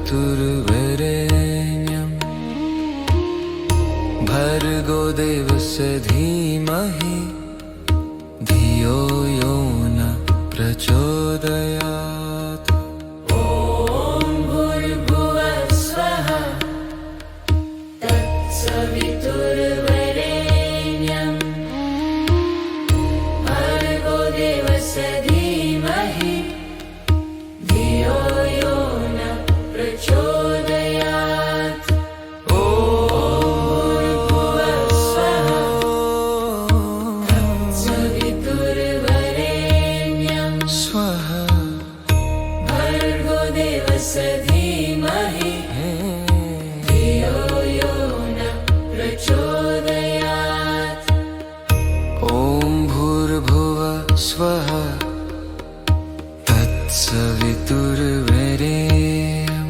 तत्सवितुर्वरेण्यं भर्गो देवस्य धीमहि धियो यो न प्रचोदयात्। ॐ भूर्भुवः स्वः तत्सवितुर्वरेण्यं भर्गो देवस्य धीमहि धियो यो न प्रचोदयात्। ॐ भूर्भुवः स्वः तत्सवितुर्वरेण्यं स्वः भर्गो देवस्य धीमहि धियो यो न प्रचोदयात्। ॐ भूर्भुवः स्वः तत्सवितुर्वरेण्यं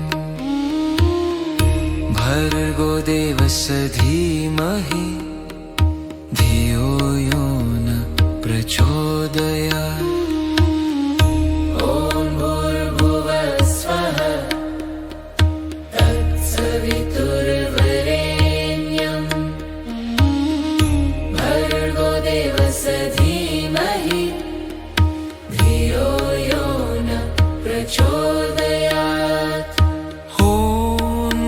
भर्गो देवस्य धीमहि धियो यो न प्रचोदयात्। ॐ भूर्भुवः स्वः तत्सवितुर्वरेण्यं भर्गो देवस्य धीमहि धियो यो न प्रचोदयात्। ॐ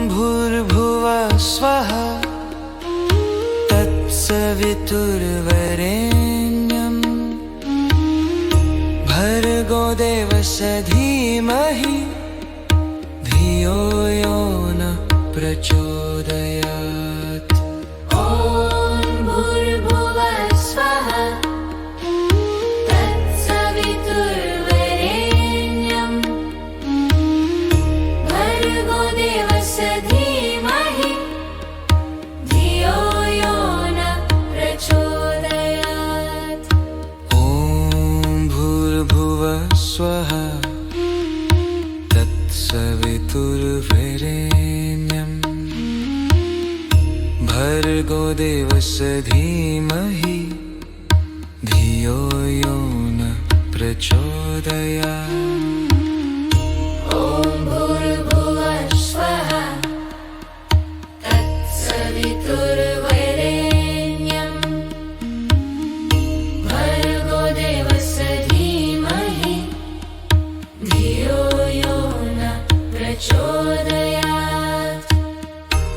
भूर्भुवः स्वः तत्सवितुर्वरेण्यं भर्गो देवस्य धीमहि धियो यो न प्रचोदयात्। ॐ भूर्भुवः स्वः तत्सवितुर्वरेण्यं भर्गो देवस्य धीमहि धियो यो न प्रचोदयात्। ॐ भूर्भुवः स्वः तत्सवितुर्वरेण्यं भर्गो देवस्य धीमहि धियो यो न प्रचोदयात्। ॐ भूर्भुवः स्वः तत्सवितुर्वरेण्यं भर्गो देवस्य धीमहि धियो यो न प्रचोदयात्। ॐ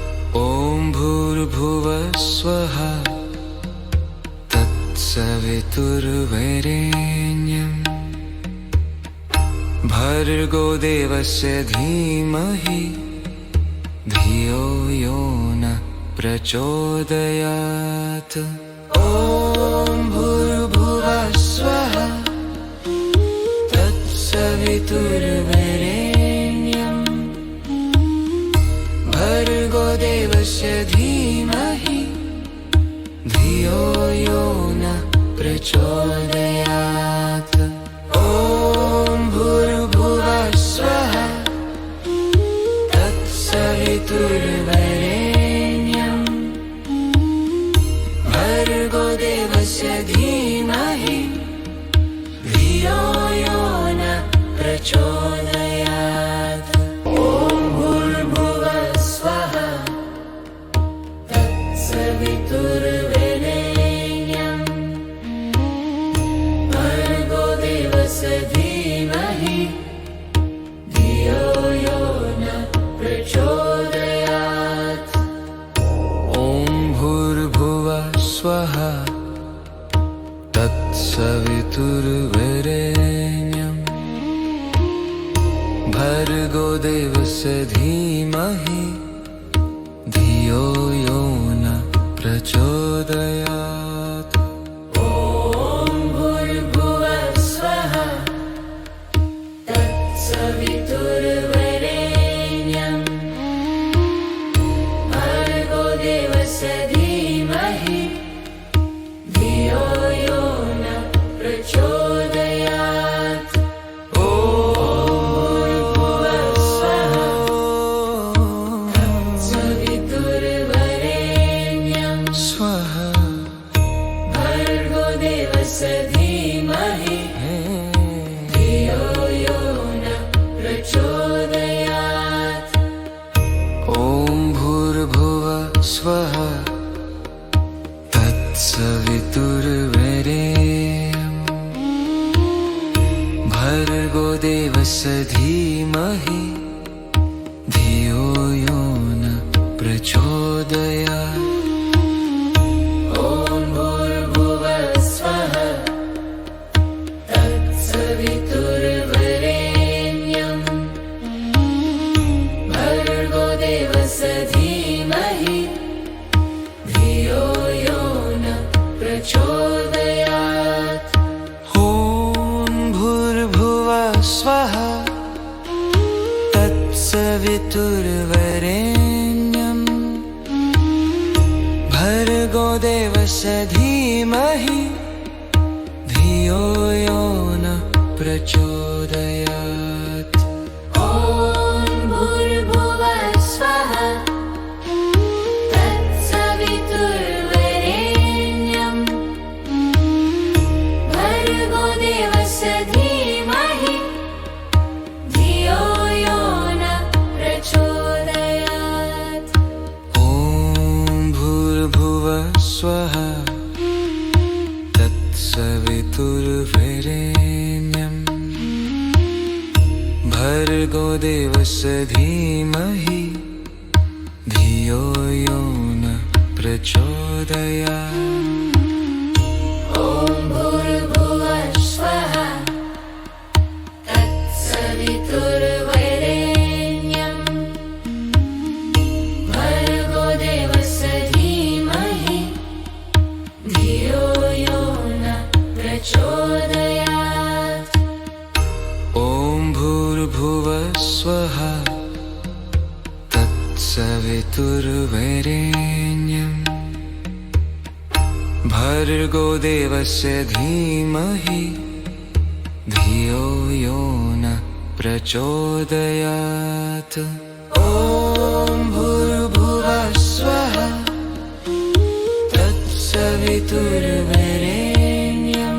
भूर्भुवः स्वः तत्सवितुर्वरेण्यं भर्गो देवस्य धीमहि धियो यो न प्रचोदयात्। ॐ भूर्भुवः स्वः तत्सवितुर्वरेण्यं भर्गो देवस्य धीमहि धियो यो न प्रचोदयात्। ॐ भूर्भुवः स्वः तत्सवितुर्वरेण्यं भर्गो देवस्य धीमहि धियो यो न प्रचोदयात्। ॐ भूर्भुवः स्वः तत्सवितुर्वरेण्यं भर्गो देवस्य धीमहि धियो यो न प्रचोदयात्। ॐ भूर्भुवः स्वः तत्सवितुर्वरेण्यं भर्गो देवस्य धीमहि धियो यो न प्रचोदयात्। ॐ भूर्भुवः स्वः तत्सवितुर्वरेण्यं भर्गो देवस्य धीमहि धियो यो न प्रचोदयात्। ॐ भूर्भुवः स्वः तत्सवितुर्वरेण्यं भर्गो देवस्य धीमहि धियो यो न प्रचोदयात्। ॐ भूर्भुवः स्वः तत्सवितुर्वरेण्यं भर्गो देवस्य धीमहि धियो यो न प्रचोदयात्। ॐ भूर्भुवः स्वः तत्सवितुर्वरेण्यं भर्गो देवस्य धीमहि धियो यो न प्रचोदयात्। ॐ भूर्भुवः स्वः तत्सवितुर्वरेण्यं भर्गो देवस्य धीमहि धियो यो न प्रचोदयात्। ॐ भूर्भुवः स्वः तत्सवितुर्वरेण्यं भर्गो देवस्य धीमहि धियो यो न प्रचोदयात्। ॐ भूर्भुवः स्वः तत्सवितुर्वरेण्यं भर्गो देवस्य धीमहि धियो यो न प्रचोदयात्। ॐ भूर्भुवः स्वः तत्सवितुर्वरेण्यं भर्गो देवस्य धीमहि धियो यो न प्रचोदयात्। ॐ भूर्भुवः स्वः तत्सवितुर्वरेण्यं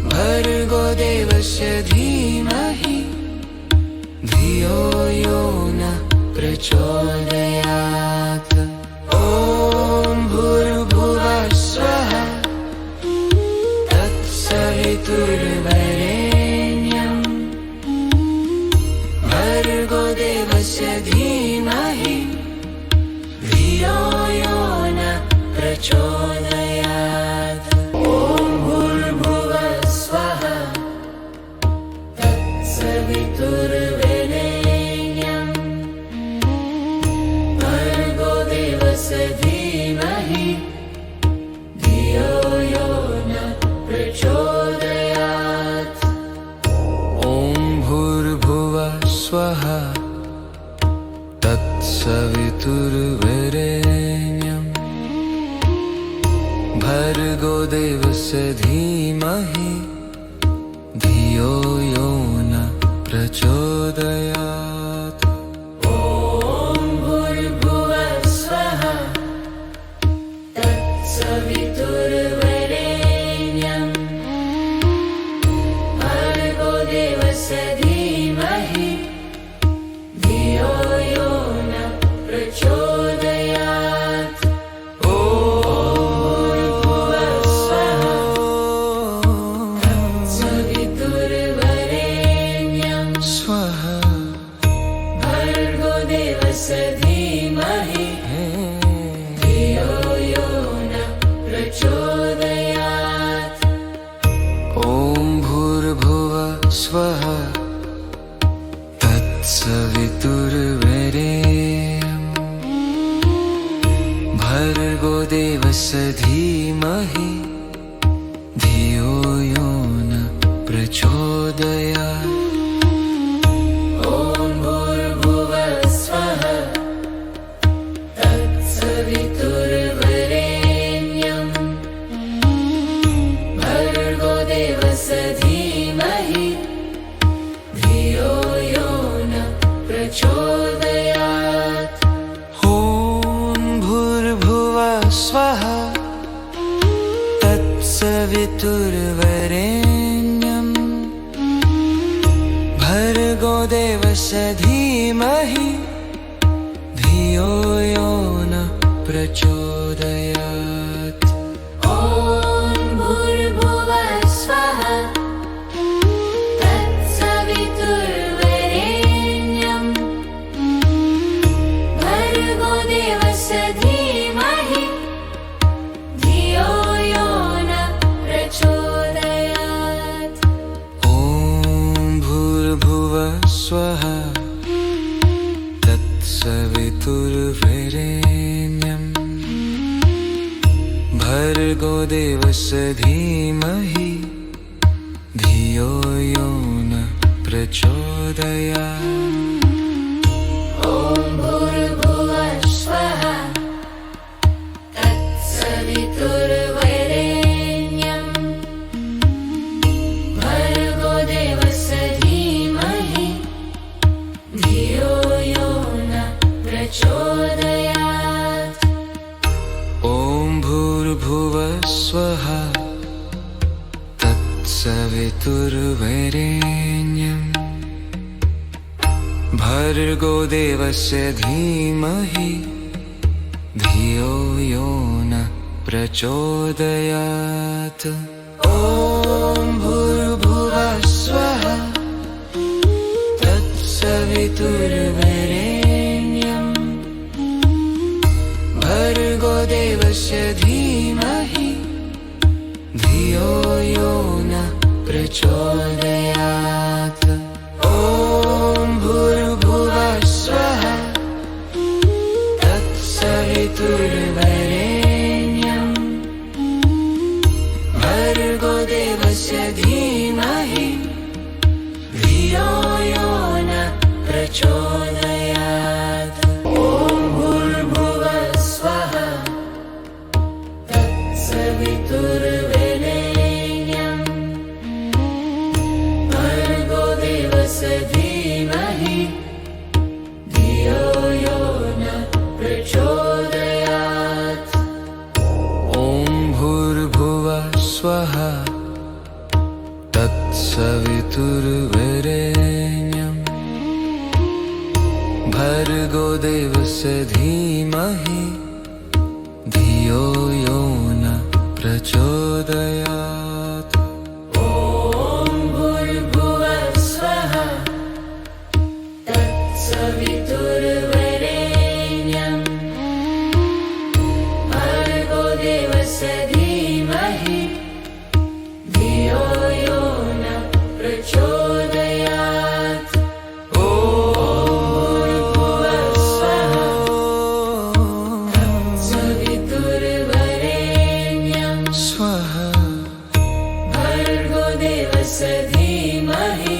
भर्गो देवस्य धीमहि धियो यो न प्रचोदयात्। ॐ भूर्भुवः स्वः तत्सवितुर्वरेण्यं भर्गो देवस्य धीमहि धियो यो न प्रचोदयात्। ॐ भूर्भुवः स्वः तत्सवितुर्वरेण्यं भर्गो देवस्य धीमहि धियो यो न प्रचोदयात्। ॐ भूर्भुवः स्वः तत्सवितुर्वरेण्यं भर्गो देवस्य धीमहि धियो यो न प्रचोदयात्। ॐ भूर्भुवः स्वः तत्सवितुर्वरेण्यं भर्गो देवस्य धीमहि धियो यो न प्रचोदयात्। ॐ भूर्भुवः स्वः तत्सवितुर्वरेण्यं स्वः भर्गो देवस्य धीमहि धियो यो न प्रचोदयात्। ॐ भूर्भुवः स्वः तत्सवितुर्वरेण्यं भर्गो देवस्य धीमहि धियो यो न प्रचोदयात्। ॐ भूर्भुवः स्वः तत्सवितुर्वरेण्यं भर्गो देवस्य धीमहि धियो यो न प्रचोदयात्। ॐ भूर्भुवः स्वः तत्सवितुर्वरेण्यं भर्गो देवस्य धीमहि धियो यो न प्रचोदयात्। ॐ भूर्भुवः स्वः तत्सवितुर्वरेण्यं भर्गो देवस्य धीमहि धियो यो न प्रचोदयात्। ॐ भूर्भुवः स्वः तत्सवितुर्वरेण्यं भर्गो देवस्य धीमहि धियो यो न प्रचोदयात्। ॐ भूर्भुवः स्वः तत्सवितुर्वरेण्यं भर्गो देवस्य धीमहि धियो यो न प्रचोदयात्। ॐ भूर्भुवः स्वः तत्सवितुर्वरेण्यं भर्गो देवस्य धीमहि धियो यो न प्रचोदयात्। ॐ भूर्भुवः स्वः तत्सवितुर्वरेण्यं भर्गो देवस्य धीमहि धियो यो न प्रचोदयात्। ॐ भूर्भुवः स्वः तत्सवितुर्वरेण्यं भर्गो देवस्य धीमहि धियो यो न प्रचोदयात्। ॐ भूर्भुवः स्वः तत्सवितुर्वरेण्यं भर्गो देवस्य धीमहि धियो यो न प्रचोदयात्। ॐ भूर्भुवः स्वः तत्सवितुर्वरेण्यं भर्गो देवस्य धीमहि धियो यो न प्रचोदयात्। ॐ भूर्भुवः स्वः तत्सवितुर्वरेण्यं भर्गो देवस्य धीमहि धियो यो न प्रचोदयात्। ॐ भूर्भुवः स्वः तत्सवितुर्वरेण्यं स्वः भर्गो देवस्य धीमहि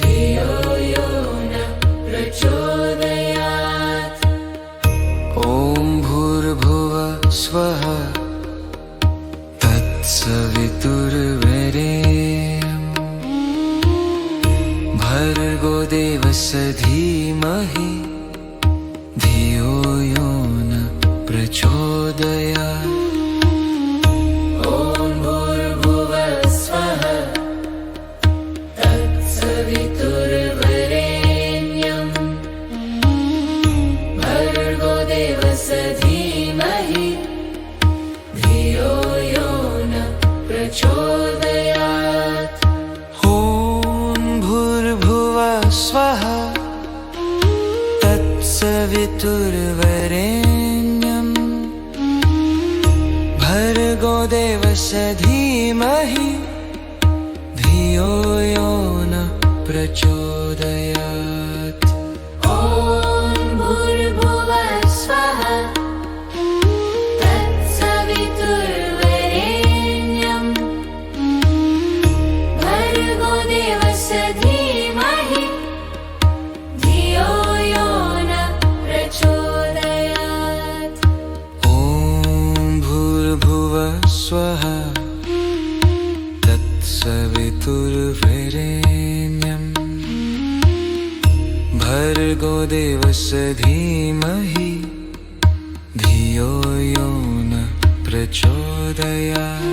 धियो यो न प्रचोदयात्। ॐ भूर्भुवः स्वः तत्सवितुर्वरेण्यं भर्गो देवस्य धीमहि धियो यो न प्रचोदयात्। ॐ भूर्भुवः स्वः तत्सवितुर्वरेण्यं भर्गो देवस्य धीमहि धियो यो न प्रचोदयात्। ॐ भूर्भुवः स्वः तत्सवितुर्वरेण्यं भर्गो देवस्य धीमहि धियो यो न प्रचोदयात्। ॐ भूर्भुवः स्वः तत्सवितुर्वरेण्यं भर्गो देवस्य धीमहि धियो यो न प्रचोदयात्। ॐ भूर्भुवः स्वः तत्सवितुर्वरेण्यं भर्गो देवस्य धीमहि धियो यो न प्रचोदयात्।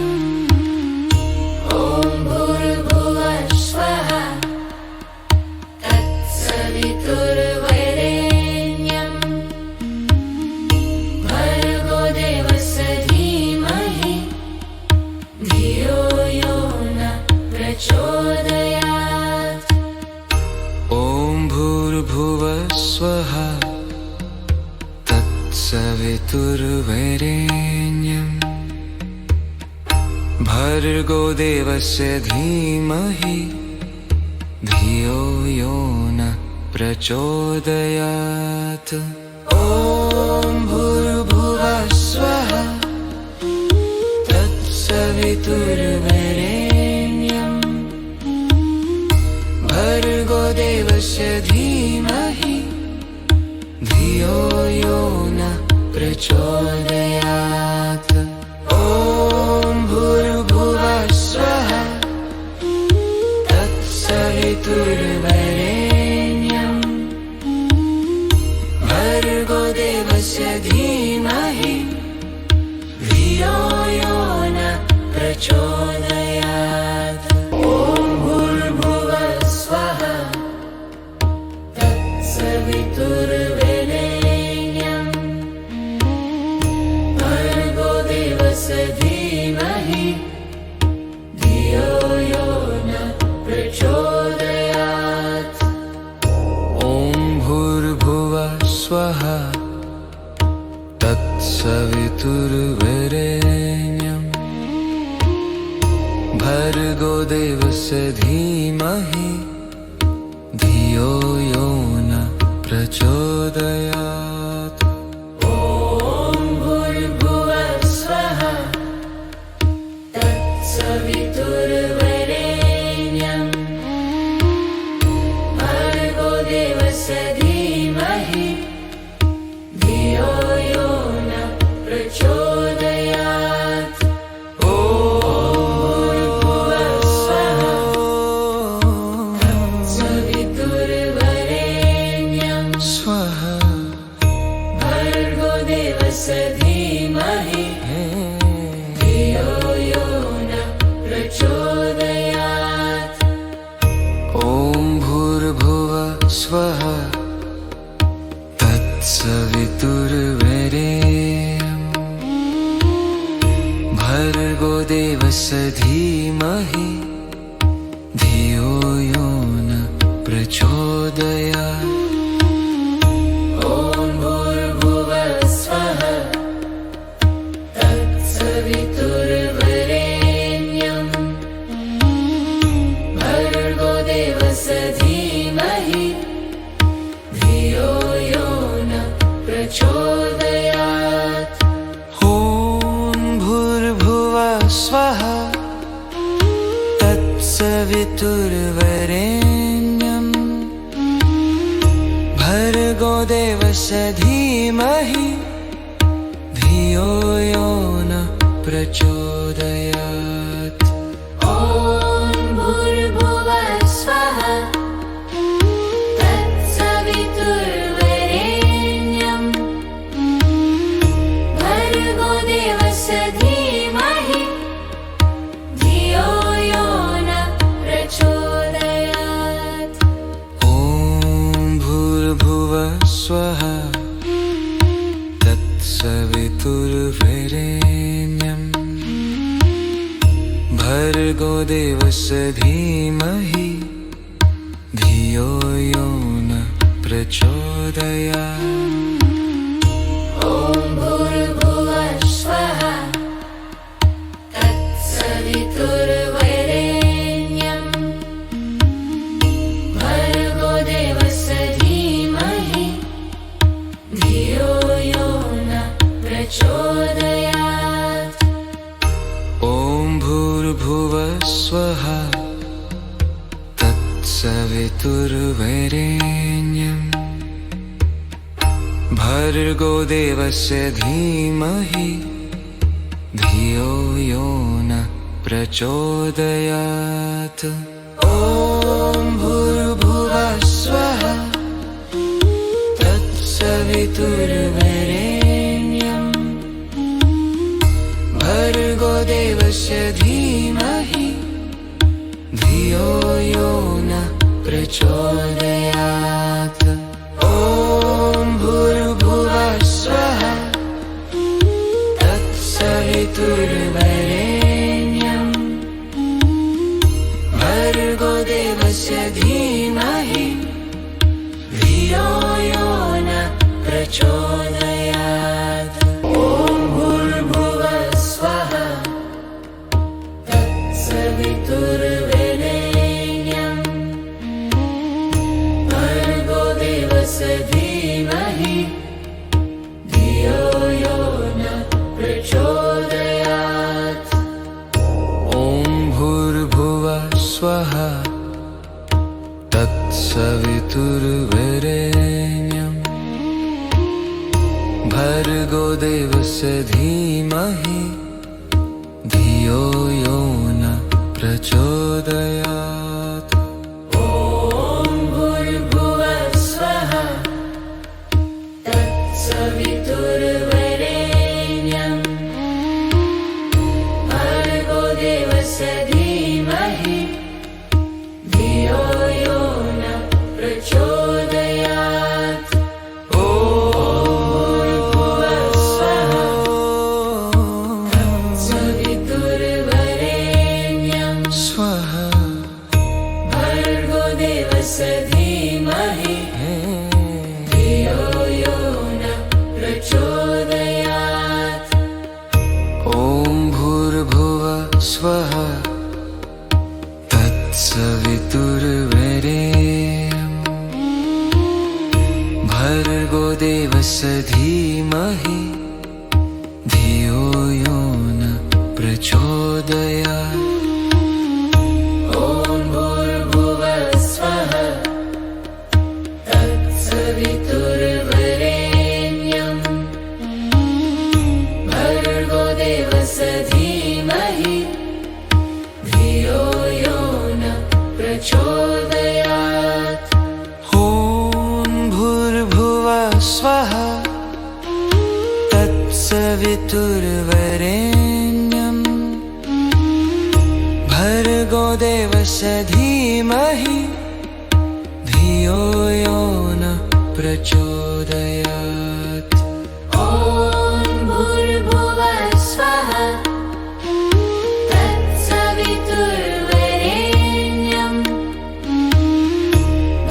ॐ भूर्भुवः स्वः तत्सवितुर्वरेण्यं तत्सवितुर्वरेण्यम् भर्गो देवस्य धीमहि धियो यो न प्रचोदयात्। ॐ भूर्भुवः स्वः तत्सवितुर्वरेण्यम् भर्गो देवस्य धीमहि धियो यो न प्रचोदयात्। ॐ भूर्भुवः स्वः तत्सवितुर्वरेण्यम् भर्गो देवस्य धीमहि धियो यो न प्रचोदयात्। ॐ भूर्भुवः स्वः तत्सवितुर्वरेण्यम् भर्गो देवस्य धीमहि धियो यो न प्रचोदयात्। ॐ भूर्भुवः स्वः तत्सवितुर्वरेण्यम् भर्गो देवस्य धीमहि धियो यो न प्रचोदयात्। ॐ भूर्भुवः स्वः तत्सवितुर्वरेण्यम् भर्गो देवस्य धीमहि धियो यो न प्रचोदयात्। ॐ भूर्भुवः स्वः तत्सवितुर्वरेण्यम् स्वः भर्गो देवस्य धीमहि धियो यो न प्रचोदयात्। ॐ भूर्भुवः स्वः तत्सवितुर्वरेण्यम् भर्गो देवस्य धीमहि धियो यो न प्रचोदयात्। ॐ भूर्भुवः स्वः तत्सवितुर्वरेण्यम् भर्गो देवस्य धीमहि धियो यो न प्रचोदयात्। ॐ भूर्भुवः स्वः तत्सवितुर्वरेण्यम् भर्गो देवस्य धीमहि धियो यो न प्रचोदयात्। ॐ भूर्भुवः स्वः तत्सवितुर्वरेण्यम् भर्गो देवस्य धीमहि धियो यो न प्रचोदयात्। ॐ भूर्भुवः स्वः तत्सवितुर्वरेण्यम् भर्गो देवस्य धीमहि धियो यो न प्रचोदयात्। ॐ भूर्भुवः स्वः तत्सवितुर्वरेण्यम् भर्गो देवस्य धीमहि धियो यो न प्रचोदयात्। ॐ भूर्भुवः स्वः तत्सवितुर्वरेण्यम् भर्गो देवस्य धीमहि धियो यो न प्रचोदयात्। ॐ भूर्भुवः स्वः तत्सवितुर्वरेण्यम् भर्गो देवस्य धीमहि धियो यो न प्रचोदयात्। ॐ भूर्भुवः स्वः तत्सवितुर्वरेण्यम् भर्गो देवस्य धीमहि धियो यो न प्रचोदयात्। भर्गो देवस्य धीमहि धियो यो न प्रचोदयात्। ॐ भूर्भुवः स्वः तत्सवितुर्वरेण्यं भर्गो देवस्य धीमहि धियो यो न प्रचोदयात्। धीमहि धियो यो न प्रचोदयात्। ॐ भूर्भुवः स्वः तत्सवितुर्वरेण्यं भर्गो देवस्य धीमहि धियो यो न प्रचोदयात्। सवितुर्वरेण्यं भर्गो देवस्य धीमहि धियो यो न प्रचोदयात्। ॐ भूर्भुवः स्वः तत्सवितुर्वरेण्यं भर्गो देवस्य धीमहि धियो यो न प्रचोदयात्। ॐ भूर्भुवः स्वः तत्सवितुर्वरेण्यं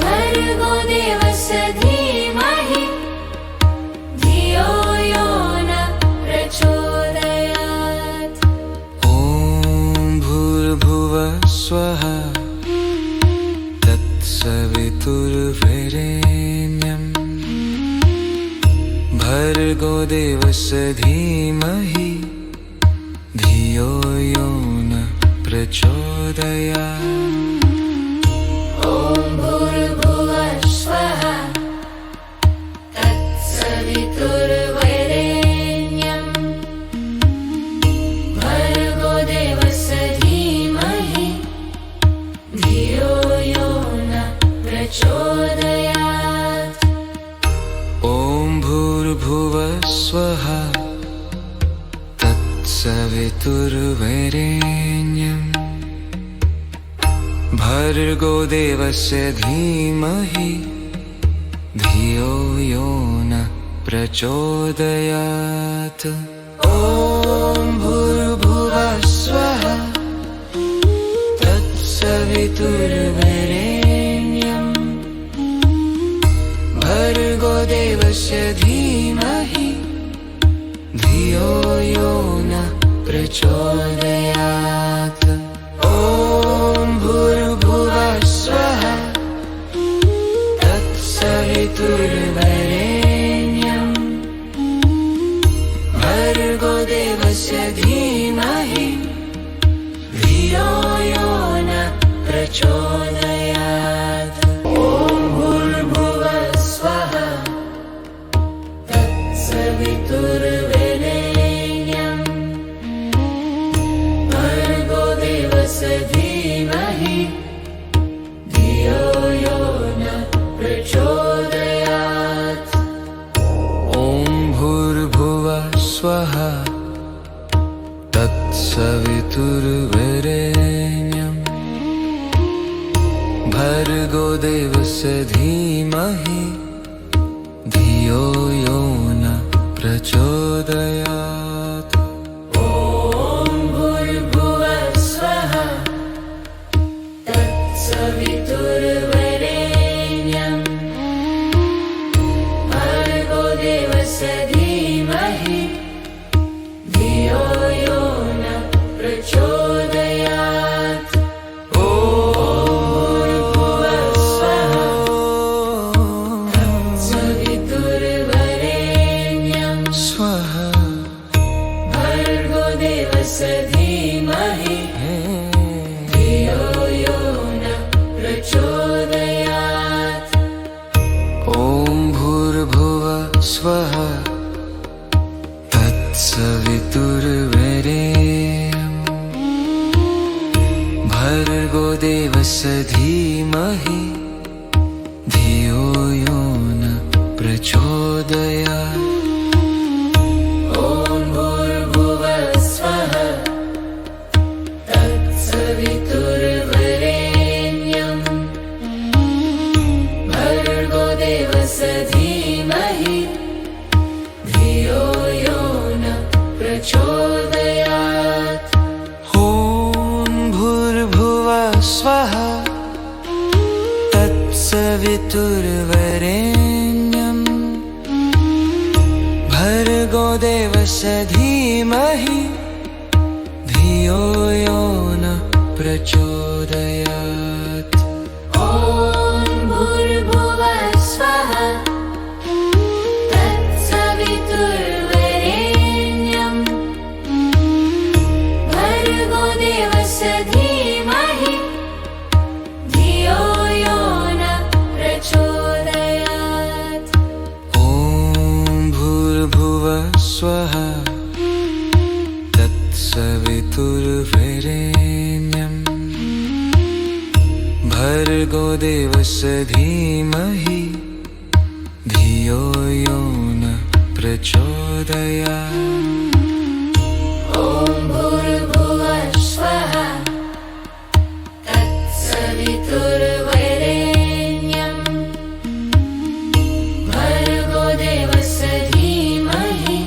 भर्गो देवस्य धीमहि धियो यो न प्रचोदयात्। ॐ भूर्भुवः स्वः तत्सवितुर्वरेण्यं भर्गो देवस्य धीमहि धियो यो न प्रचोदयात्। ॐ भूर्भुवः स्वः तत्सवितुर्वरेण्यं भर्गो देवस्य धीमहि धियो यो न प्रचोदयात्। ॐ भूर्भुवः स्वः तत्सवितुर्वरेण्यं भर्गो देवस्य धीमहि धियो यो न प्रचोदयात्। ॐ भूर्भुवः स्वः तत्सवितुर्वरेण्यं भर्गो देवस्य धीमहि धियो यो न प्रचोदयात्। ॐ भूर्भुवः स्वः तत्सवितुर्वरेण्यं भर्गो देवस्य धीमहि धियो यो न प्रचोदयात्। ॐ भूर्भुवः स्वः तत्सवितुर्वरेण्यं भर्गो देवस्य धीमहि धियो यो न प्रचोदयात्। ॐ भूर्भुवः स्वः तत्सवितुर्वरेण्यं भर्गो देवस्य धीमहि धियो यो न प्रचोदयात्। ॐ भूर्भुवः स्वः तत्सवितुर्वरेण्यं भर्गो देवस्य धीमहि धियो यो न प्रचोदयात्। ॐ भूर्भुवः स्वः तत्सवितुर्वरेण्यं स्वः भर्गो देवस्य धीमहि धियो यो न प्रचोदयात्। ॐ भूर्भुवः स्वः तत्सवितुर्वरेण्यं भर्गो देवस्य धीमहि धियो यो न प्रचोदयात्। ॐ भूर्भुवः स्वः तत्सवितुर्वरेण्यं भर्गो देवस्य धीमहि धियो यो न प्रचोदयात्। ॐ भूर्भुवः स्वः तत्सवितुर्वरेण्यं भर्गो देवस्य धीमहि धियो यो न प्रचोदयात्। ॐ भूर्भुवः स्वः तत्सवितुर्वरेण्यं भर्गो देवस्य धीमहि धियो यो न प्रचोदयात्। ॐ भूर्भुवः स्वः तत्सवितुर्वरेण्यं भर्गो देवस्य धीमहि धियो यो न प्रचोदयात्। ॐ भूर्भुवः स्वः तत्सवितुर्वरेण्यं भर्गो देवस्य धीमहि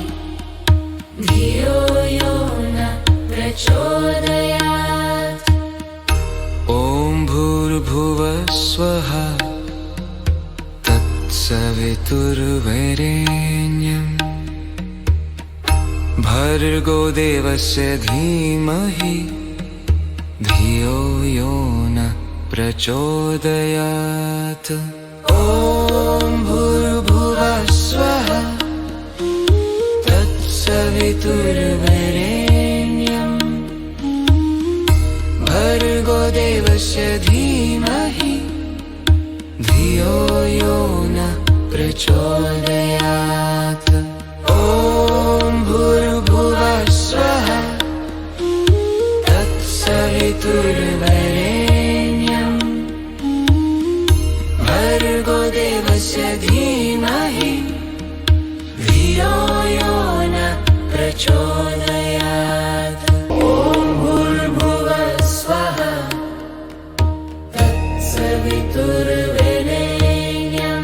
धियो यो न प्रचोदयात्। ॐ भूर्भुवः स्वः तत्सवितुर्वरेण्यं भर्गो देवस्य धीमहि धियो यो न प्रचोदयात्। ॐ भूर्भुवः स्वः तत्सवितुर्वरेण्यं भर्गो देवस्य धीमहि धियो यो न प्रचोदयात्। ॐ भूर्भुवः स्वः तत्सवितुर्वरेण्यं भर्गो देवस्य धीमहि धियो यो न प्रचोदयात्। ॐ भूर्भुवः स्वः तत्सवितुर्वरेण्यं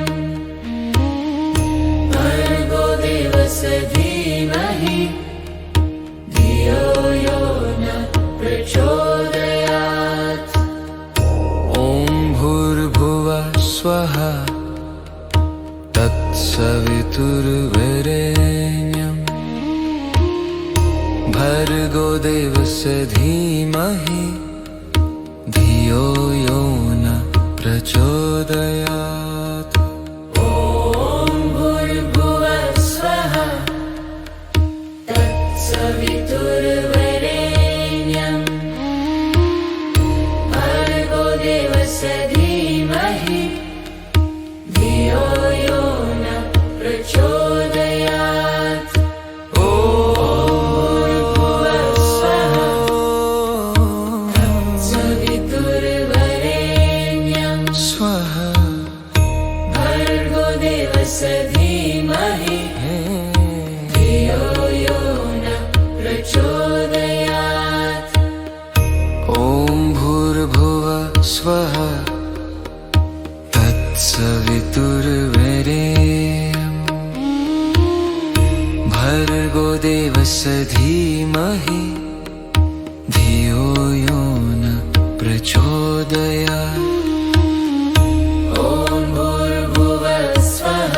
भर्गो देवस्य धीमहि धियो यो न प्रचोदयात्। ॐ भूर्भुवः स्वः तत्सवितुर्वरेण्यं भर्गो देवस्य धीमहि धियो यो न प्रचोदयात्। ॐ भूर्भुवः स्वः तत्सवितुर्वरेण्यं भर्गो देवस्य धीमहि धियो यो न प्रचोदयात्। ॐ भूर्भुवः स्वः तत्सवितुर्वरेण्यं स्वः भर्गो देवस्य धीमहि धियो यो न प्रचोदयात्। ॐ भूर्भुवः स्वः तत्सवितुर्वरेण्यं भर्गो देवस्य धीमहि धियो यो न प्रचोदयात्। ॐ भूर्भुवः स्वः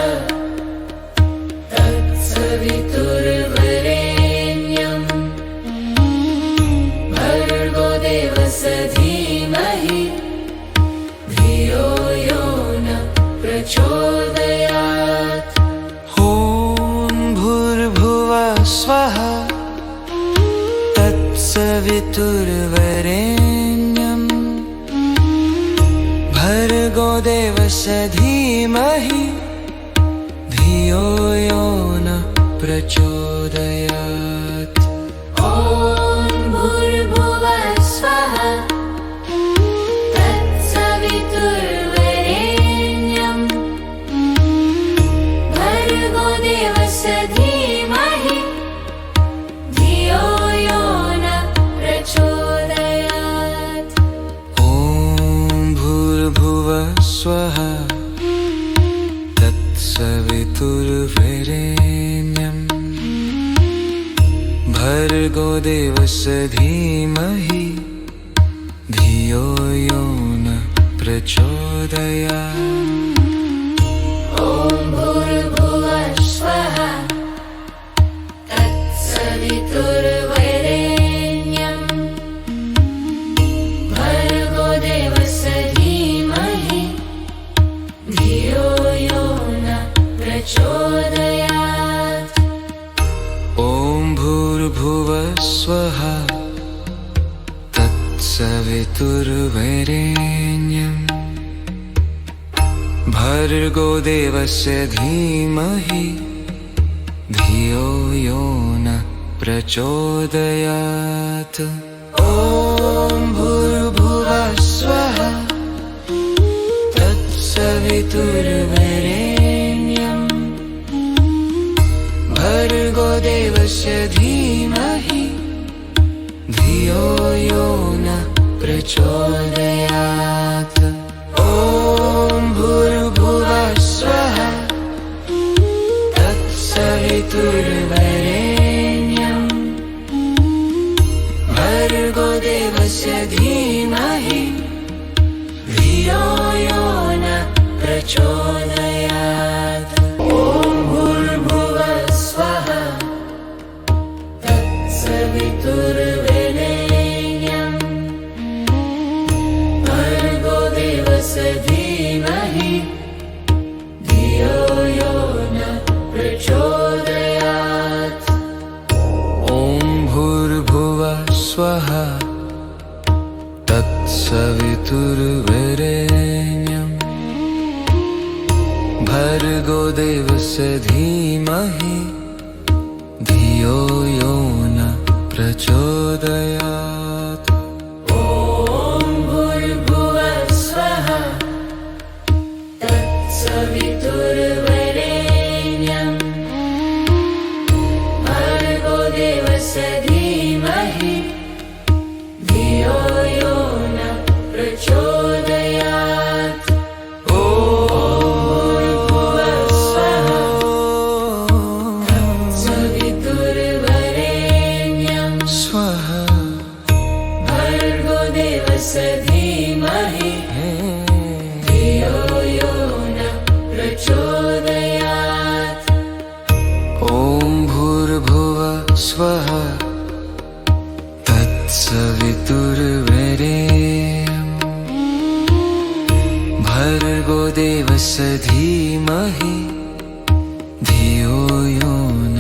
तत्सवितुर्वरेण्यं भर्गो देवस्य धीमहि धियो यो न प्रचोदयात्। ॐ भूर्भुवः स्वः तत्सवितुर्वरेण्यं भर्गो देवस्य धीमहि धियो यो न प्रचोदयात्। ॐ भूर्भुवः स्वः तत्सवितुर्वरेण्यं भर्गो देवस्य धीमहि धियो यो न प्रचोदयात्। ॐ भूर्भुवः स्वः तत्सवितुर्वरेण्यं भर्गो देवस्य धीमहि धियो यो न प्रचोदयात्। ॐ भूर्भुवः स्वः तत्सवितुर्वरेण्यं भर्गो देवस्य धीमहि धियो यो न प्रचोदयात्। ॐ भूर्भुवः स्वः तत्सवितुर्वरेण्यं भर्गो देवस्य धीमहि धियो यो न प्रचोदयात्। ॐ भूर्भुवः स्वः तत्सवितुर्वरेण्यं भर्गो देवस्य धीमहि धियो यो न प्रचोदयात्। ॐ भूर्भुवः स्वः तत्सवितुर्वरेण्यं भर्गो देवस्य धीमहि धियो यो न प्रचोदयात्। ॐ भूर्भुवः स्वः तत्सवितुर्वरेण्यं भर्गो देवस्य धीमहि धियो यो न प्रचोदयात्। ॐ भूर्भुवः स्वः तत्सवितुर्वरेण्यं भर्गो देवस्य धीमहि धियो यो न प्रचोदयात्। ॐ भूर्भुवः स्वः तत्सवितुर्वरेण्यं भर्गो देवस्य धीमहि धियो यो न प्रचोदयात्। ॐ भूर्भुवः स्वः तत्सवितुर्वरेण्यं स्वः भर्गो देवस्य धीमहि धियो यो न प्रचोदयात्। ॐ भूर्भुवः स्वः तत्सवितुर्वरेण्यं भर्गो देवस्य धीमहि धियो यो न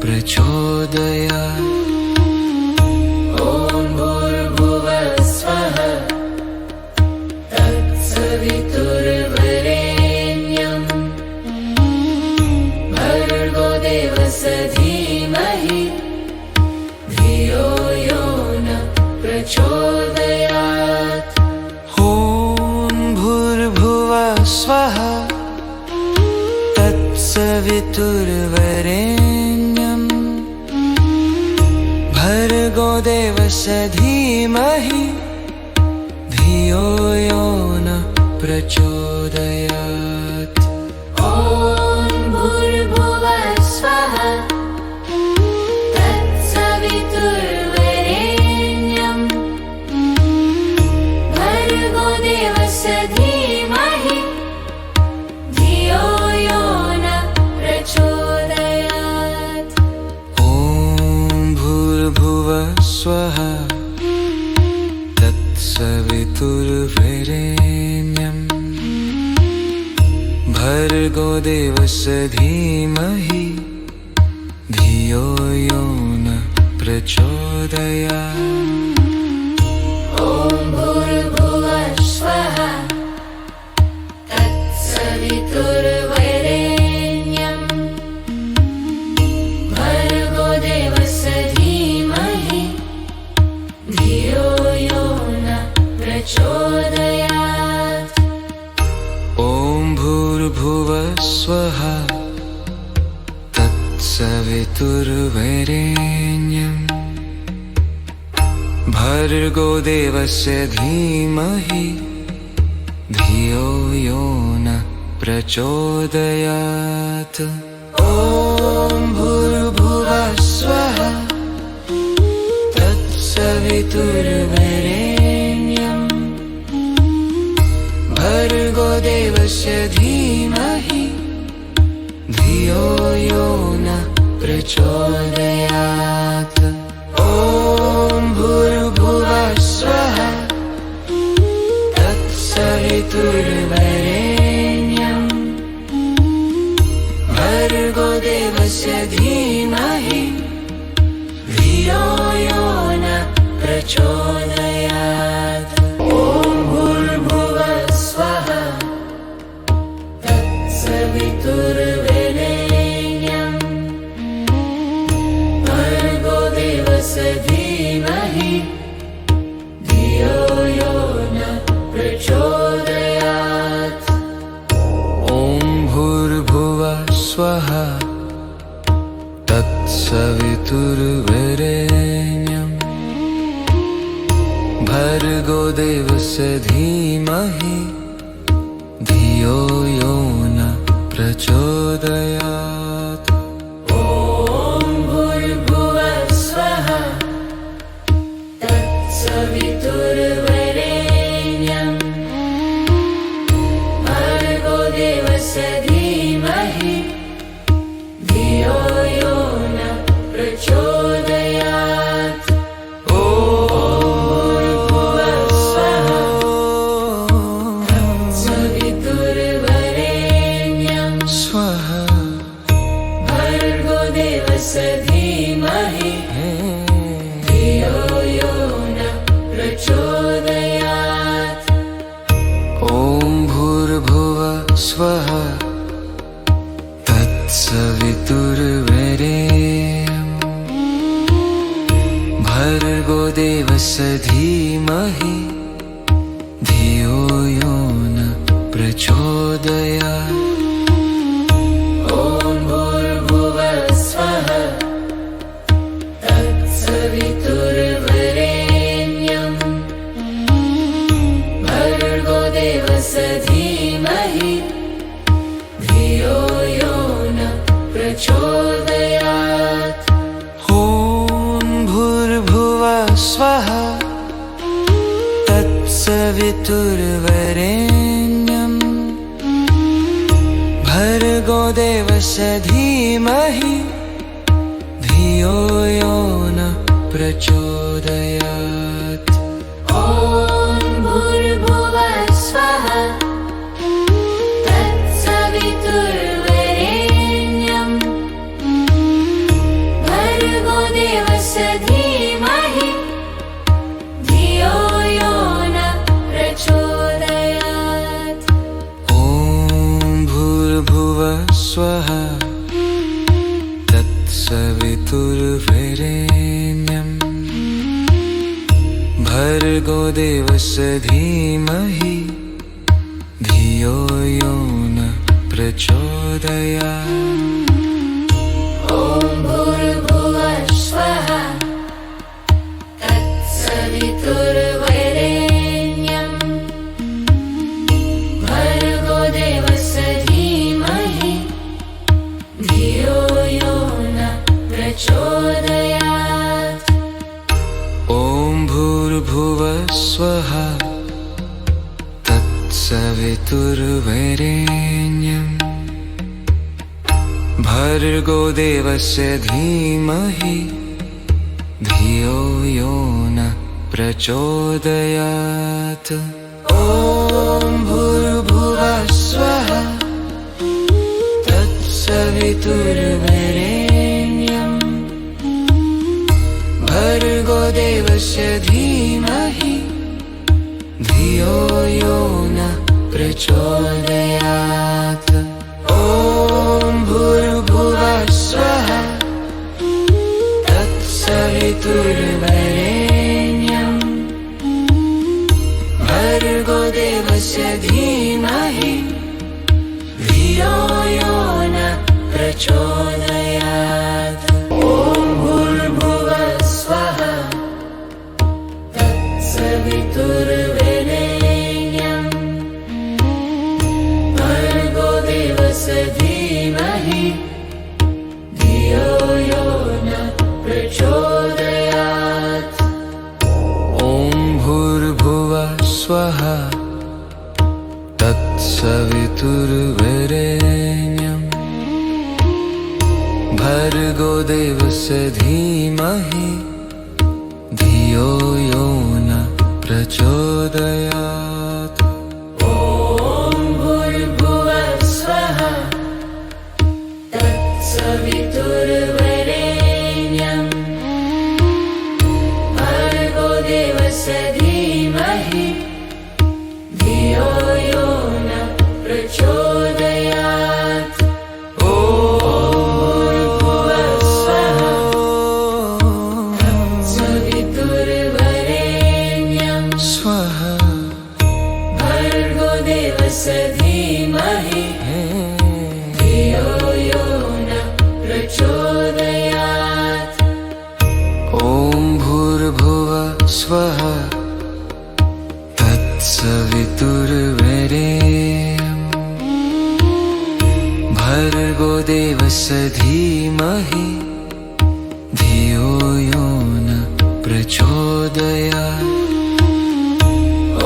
प्रचोदयात्। ॐ भूर्भुवः स्वः तत्सवितुर्वरेण्यं भर्गो देवस्य धीमहि धियो यो न प्रचोदयात्। ॐ भूर्भुवः स्वः तत्सवितुर्वरेण्यं भर्गो देवस्य धीमहि धियो यो न प्रचोदयात्। ॐ भूर्भुवः स्वः तत्सवितुर्वरेण्यं भर्गो देवस्य धीमहि धियो यो न प्रचोदयात्। ॐ भूर्भुवः स्वः तत्सवितुर्वरेण्यं भर्गो देवस्य धीमहि धियो यो न प्रचोदयात्। ॐ भूर्भुवः स्वः तत्सवितुर्वरेण्यं सवितुर्वरेण्यम् भर्गो देवस्य धीमहि धियो यो न प्रचोदयात्। ॐ भूर्भुवः स्वः तत्सवितुर्वरेण्यम् भर्गो देवस्य धीमहि धियो यो न प्रचोदयात्। ॐ भूर्भुवः स्वः तत्सवितुर्वरेण्यम् भर्गो देवस्य धीमहि धियो यो न प्रचोदयात्। ॐ भूर्भुवः स्वः तत्सवितुर्वरेण्यम् भर्गो देवस्य धीमहि धियो यो न प्रचोदयात्। ॐ भूर्भुवः स्वः तत्सवितुर्वरेण्यम् भर्गो देवस्य धीमहि धियो यो न प्रचोदयात्। ॐ भूर्भुवः स्वः तत्सवितुर्वरेण्यम् भर्गो देवस्य धीमहि धियो यो न प्रचोदयात्। ॐ भूर्भुवः स्वः तत्सवितुर्वरेण्यम् स्वः भर्गो देवस्य धीमहि धियो यो न प्रचोदयात्। ॐ भूर्भुवः स्वः तत्सवितुर्वरेण्यम् भर्गो देवस्य धीमहि धियो यो न प्रचोदयात्। ॐ भूर्भुवः स्वः तत्सवितुर्वरेण्यम् भर्गो देवस्य धीमहि धियो यो न प्रचोदयात्। ॐ भूर्भुवः स्वः तत्सवितुर्वरेण्यम् भर्गो देवस्य धीमहि धियो यो न प्रचोदयात्। ॐ भूर्भुवः स्वः तत्सवितुर्वरेण्यम् भर्गो देवस्य धीमहि धियो यो न प्रचोदयात्। ॐ भूर्भुवः स्वः तत्सवितुर्वरेण्यम् भर्गो देवस्य धीमहि धियो यो न प्रचोदयात्। ॐ भूर्भुवः स्वः तत्सवितुर्वरेण्यम् भर्गो देवस्य धीमहि धियो यो न प्रचोदयात्। ॐ भूर्भुवः स्वः तत्सवितुर्वरेण्यम् भर्गो देवस्य धीमहि धियो यो न प्रचोदयात्। ॐ भूर्भुवः स्वः तत्सवितुर्वरेण्यम् भर्गो देवस्य धीमहि धियो यो न प्रचोदयात्। ॐ भूर्भुवः स्वः तत्सवितुर्वरेण्यम् भर्गो देवस्य धीमहि धियो यो न प्रचोदयात्। प्रचोदयात्। ॐ भूर्भुवः स्वः तत्सवितुर्वरेण्यं भर्गो देवस्य धीमहि धियो यो न प्रचोदयात्। ॐ भूर्भुवः स्वः तत्सवितुर्वरेण्यं भर्गो देवस्य धीमहि धियो यो न प्रचोदयात्। ॐ भूर्भुवः स्वः तत्सवितुर्वरेण्यं स्वः भर्गो देवस्य धीमहि धियो यो न प्रचोदयात्। ॐ भूर्भुवः स्वः तत्सवितुर्वरेण्यं भर्गो देवस्य धीमहि धियो यो न प्रचोदयात्। ॐ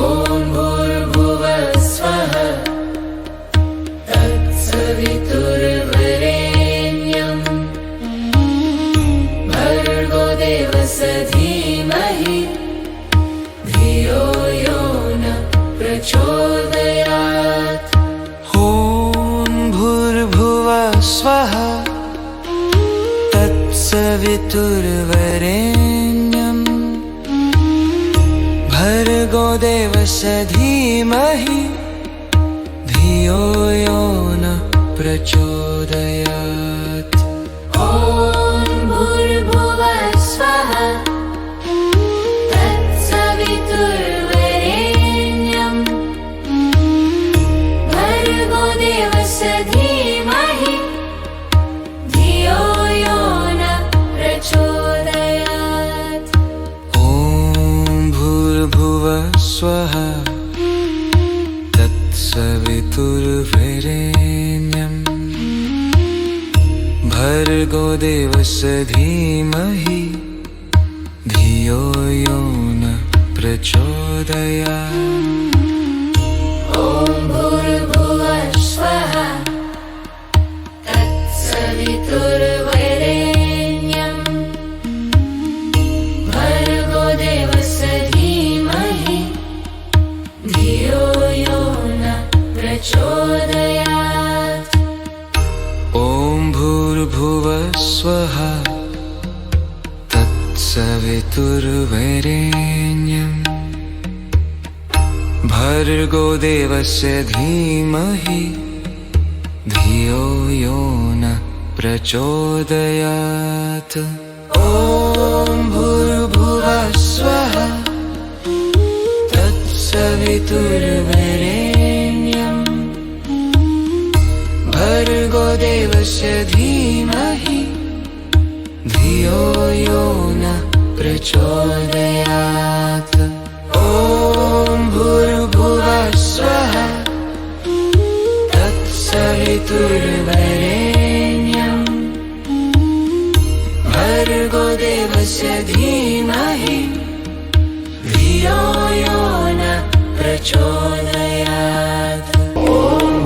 भूर्भुवः स्वः तत्सवितुर्वरेण्यं भर्गो देवस्य धीमहि धियो यो न प्रचोदयात्। ॐ भूर्भुवः स्वः तत्सवितुर्वरेण्यं भर्गो देवस्य धीमहि धियो यो न प्रचोदयात्। ॐ भूर्भुवः स्वः तत्सवितुर्वरेण्यं भर्गो देवस्य धीमहि धियो यो न प्रचोदयात्। ॐ भूर्भुवः स्वः तत्सवितुर्वरेण्यं भर्गो देवस्य धीमहि धियो यो न प्रचोदयात्। ॐ भूर्भुवः स्वः तत्सवितुर्वरेण्यं भर्गो देवस्य धीमहि धियो यो न प्रचोदयात्। ॐ भूर्भुवः स्वः तत्सवितुर्वरेण्यं भर्गो देवस्य धीमहि धियो यो न प्रचोदयात्। ॐ भूर्भुवः स्वः तत्सवितुर्वरेण्यं भर्गो देवस्य धीमहि धियो यो न प्रचोदयात्। ॐ भूर्भुवः स्वः तत्सवितुर्वरेण्यं भर्गो देवस्य धीमहि धियो यो न प्रचोदयात्। ॐ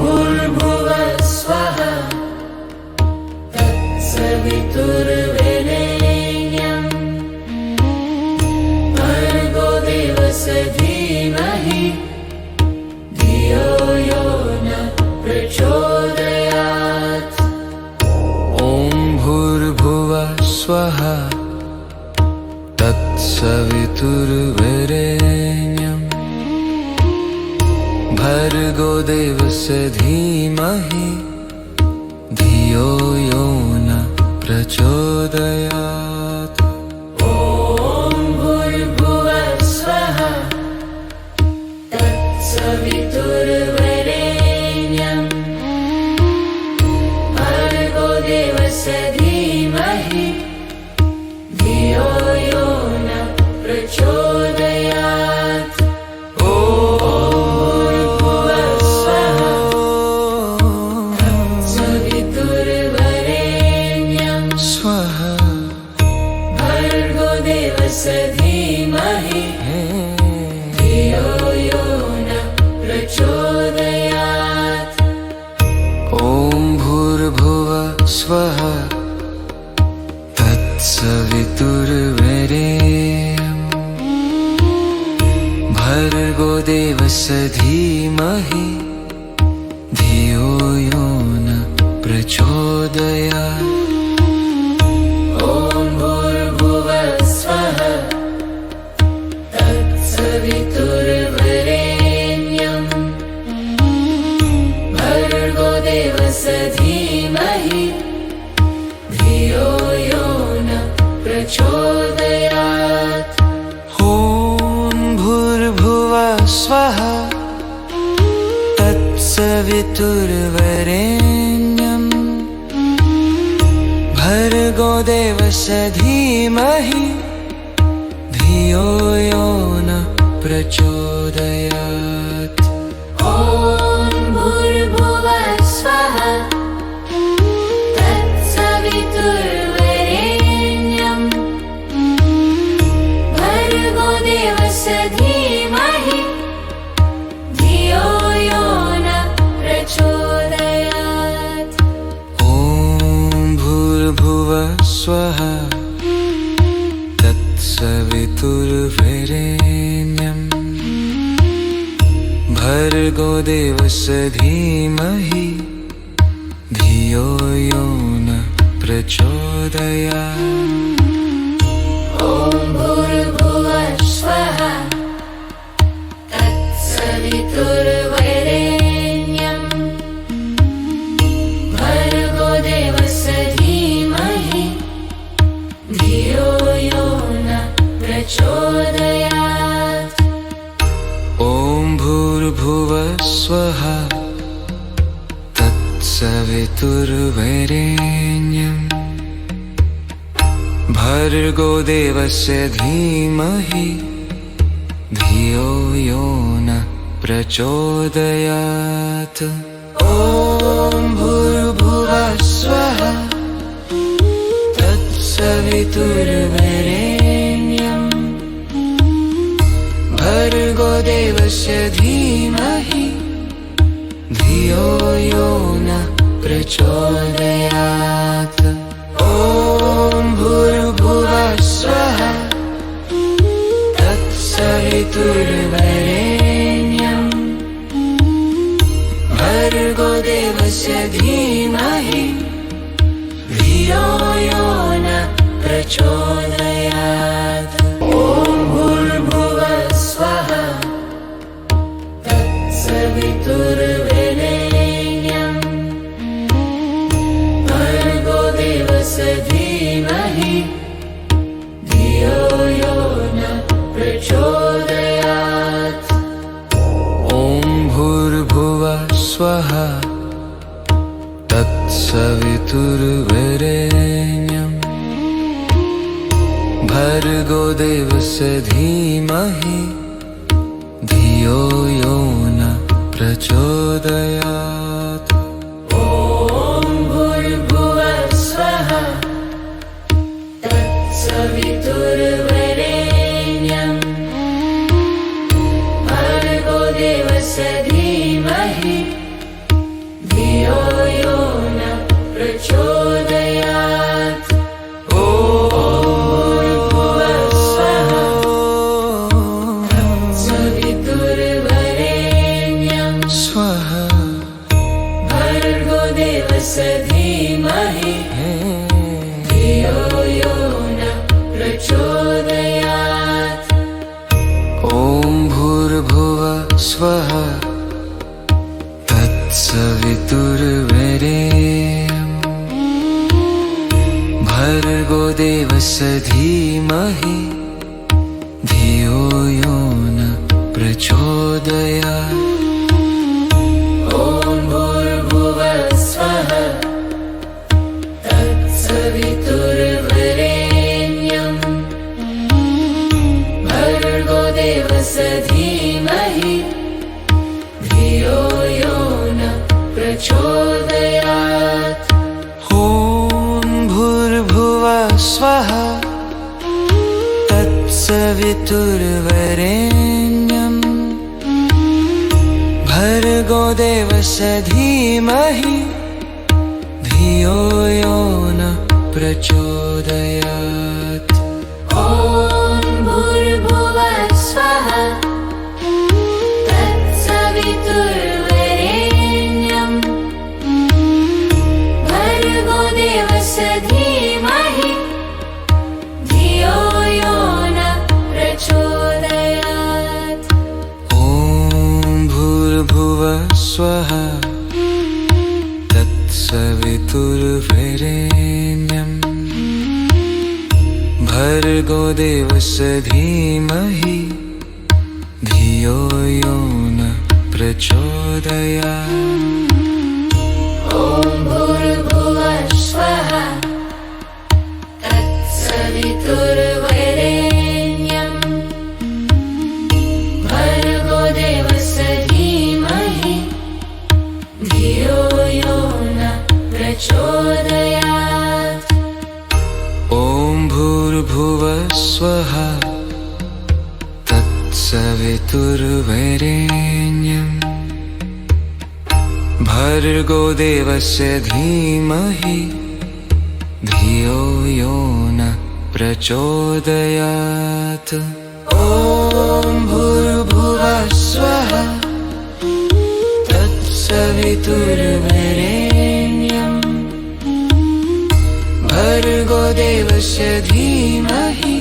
भूर्भुवः स्वः तत्सवितुर्वरेण्यं भर्गो देवस्य धीमहि धियो यो न प्रचोदयात्। ॐ भूर्भुवः स्वः तत्सवितुर्वरेण्यं भर्गो देवस्य धीमहि धियो यो न प्रचोदयात्। ॐ भूर्भुवः स्वः तत्सवितुर्वरेण्यं भर्गो देवस्य धीमहि धियो यो न प्रचोदयात्। ॐ भूर्भुवः स्वः तत्सवितुर्वरेण्यं स्वः भर्गो धीमहि धियो यो न प्रचोदयात्। ॐ भूर्भुवः स्वः तत्सवितुर्वरेण्यं भर्गो देवस्य धीमहि धियो यो न प्रचोदयात्। ॐ भूर्भुवः स्वः तत्सवितुर्वरेण्यं भर्गो देवस्य धीमहि धियो यो न प्रचोदयात्। ॐ भूर्भुवः स्वः तत्सवितुर्वरेण्यं भर्गो देवस्य धीमहि धियो यो न प्रचोदयात्। ॐ भूर्भुवः स्वः तत्सवितुर्वरेण्यं भर्गो देवस्य धीमहि धियो यो न प्रचोदयात्। ॐ भूर्भुवः स्वः तत्सवितुर्वरेण्यं भर्गो देवस्य धीमहि धियो यो न प्रचोदयात्। ॐ भूर्भुवः स्वः तत्सवितुर्वरेण्यं भर्गो देवस्य धीमहि धियो यो न प्रचोदयात्। ॐ भूर्भुवः स्वः तत्सवितुर्वरेण्यं भर्गो देवस्य धीमहि धियो यो न प्रचोदयात्। ॐ भूर्भुवः स्वः तत्सवितुर्वरेण्यं भर्गो देवस्य धीमहि धियो यो न प्रचोदयात्। ॐ भूर्भुवः स्वः तत्सवितुर्वरेण्यं भर्गो देवस्य धीमहि धियो यो न प्रचोदयात्। ॐ भूर्भुवः स्वः तत्सवितुर्वरेण्यं भर्गो देवस्य धीमहि धियो यो न प्रचोदयात्। ॐ भूर्भुवः स्वः तत्सवितुर्वरेण्यं भर्गो देवस्य धीमहि धियो यो न प्रचोदयात्। ॐ भूर्भुवः स्वः तत्सवितुर्वरेण्यं भर्गो देवस्य धीमहि धियो यो न प्रचोदयात्। ॐ भूर्भुवः स्वः तत्सवितुर्वरेण्यं स्वः भर्गो देवस्य धीमहि धियो यो न प्रचोदयात्। ॐ भूर्भुवः स्वः तत्सवितुर्वरेण्यं भर्गो देवस्य धीमहि धियो यो न प्रचोदयात्। ॐ भूर्भुवः स्वः तत्सवितुर्वरेण्यं भर्गो देवस्य धीमहि धियो यो न प्रचोदयात्। ॐ भूर्भुवः स्वः तत्सवितुर्वरेण्यं भर्गो देवस्य धीमहि धियो यो न प्रचोदयात्। ॐ भूर्भुवः स्वः तत्सवितुर्वरेण्यं भर्गो देवस्य धीमहि धियो यो न प्रचोदयात्। ॐ भूर्भुवः स्वः तत्सवितुर्वरेण्यं भर्गो देवस्य धीमहि धियो यो न प्रचोदयात्। ॐ भूर्भुवः स्वः तत्सवितुर्वरेण्यं भर्गो देवस्य धीमहि धियो यो न प्रचोदयात्। ॐ भूर्भुवः स्वः तत्सवितुर्वरेण्यं भर्गो देवस्य धीमहि धियो यो न प्रचोदयात्। ॐ भूर्भुवः स्वः तत्सवितुर्वरेण्यं भर्गो देवस्य धीमहि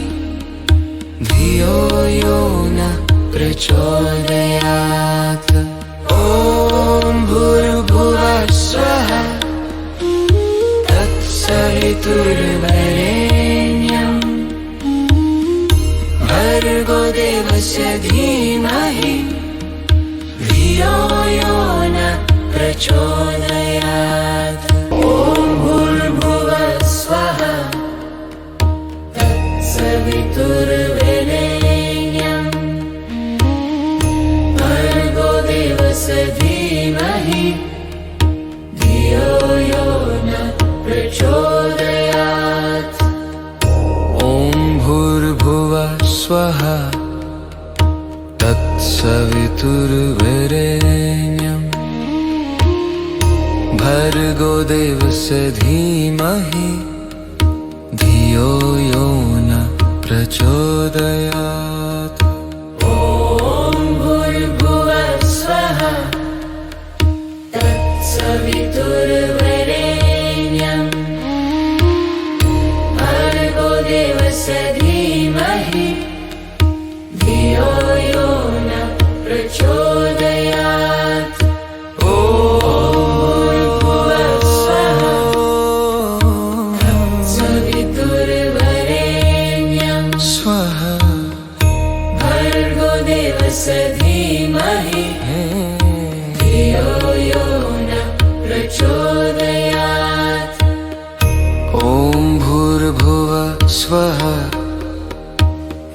धियो यो न प्रचोदयात्। ॐ भूर्भुवः स्वः तत्सवितुर्वरेण्यं भर्गो देवस्य धीमहि धियो यो न प्रचोदयात्। ॐ भूर्भुवः स्वः तत्सवितुर्वरेण्यं भर्गो देवस्य धीमहि धियो यो न प्रचोदयात्। ॐ भूर्भुवः स्वः तत्सवितुर्वरेण्यं भर्गो देवस्य धीमहि धियो यो न प्रचोदयात्। ॐ भूर्भुवः स्वः तत्सवितुर्वरेण्यं भर्गो देवस्य धीमहि धियो यो न प्रचोदयात्। ॐ भूर्भुवः स्वः तत्सवितुर्वरेण्यं स्वः भर्गो देवस्य धीमहि धियो यो न प्रचोदयात्। ॐ भूर्भुवः स्वः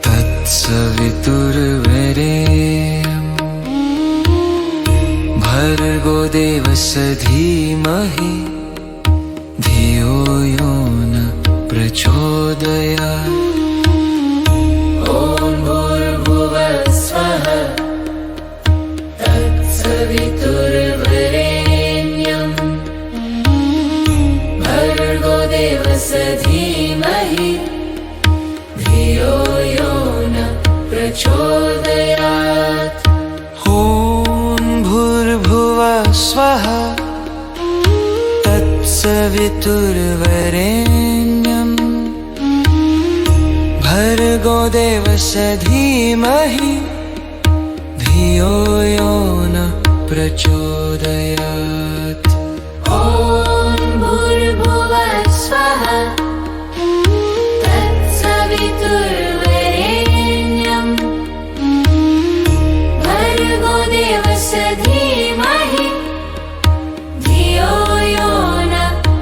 तत्सवितुर्वरेण्यं भर्गो देवस्य धीमहि धियो यो न प्रचोदयात्। ॐ भूर्भुवः स्वः तत्सवितुर्वरेण्यं भर्गो देवस्य धीमहि धियो यो न प्रचोदयात्। ॐ भूर्भुवः स्वः तत्सवितुर्वरेण्यं भर्गो देवस्य धीमहि धियो यो न प्रचोदयात्। ॐ भूर्भुवः स्वः तत्सवितुर्वरेण्यं भर्गो देवस्य धीमहि धियो यो न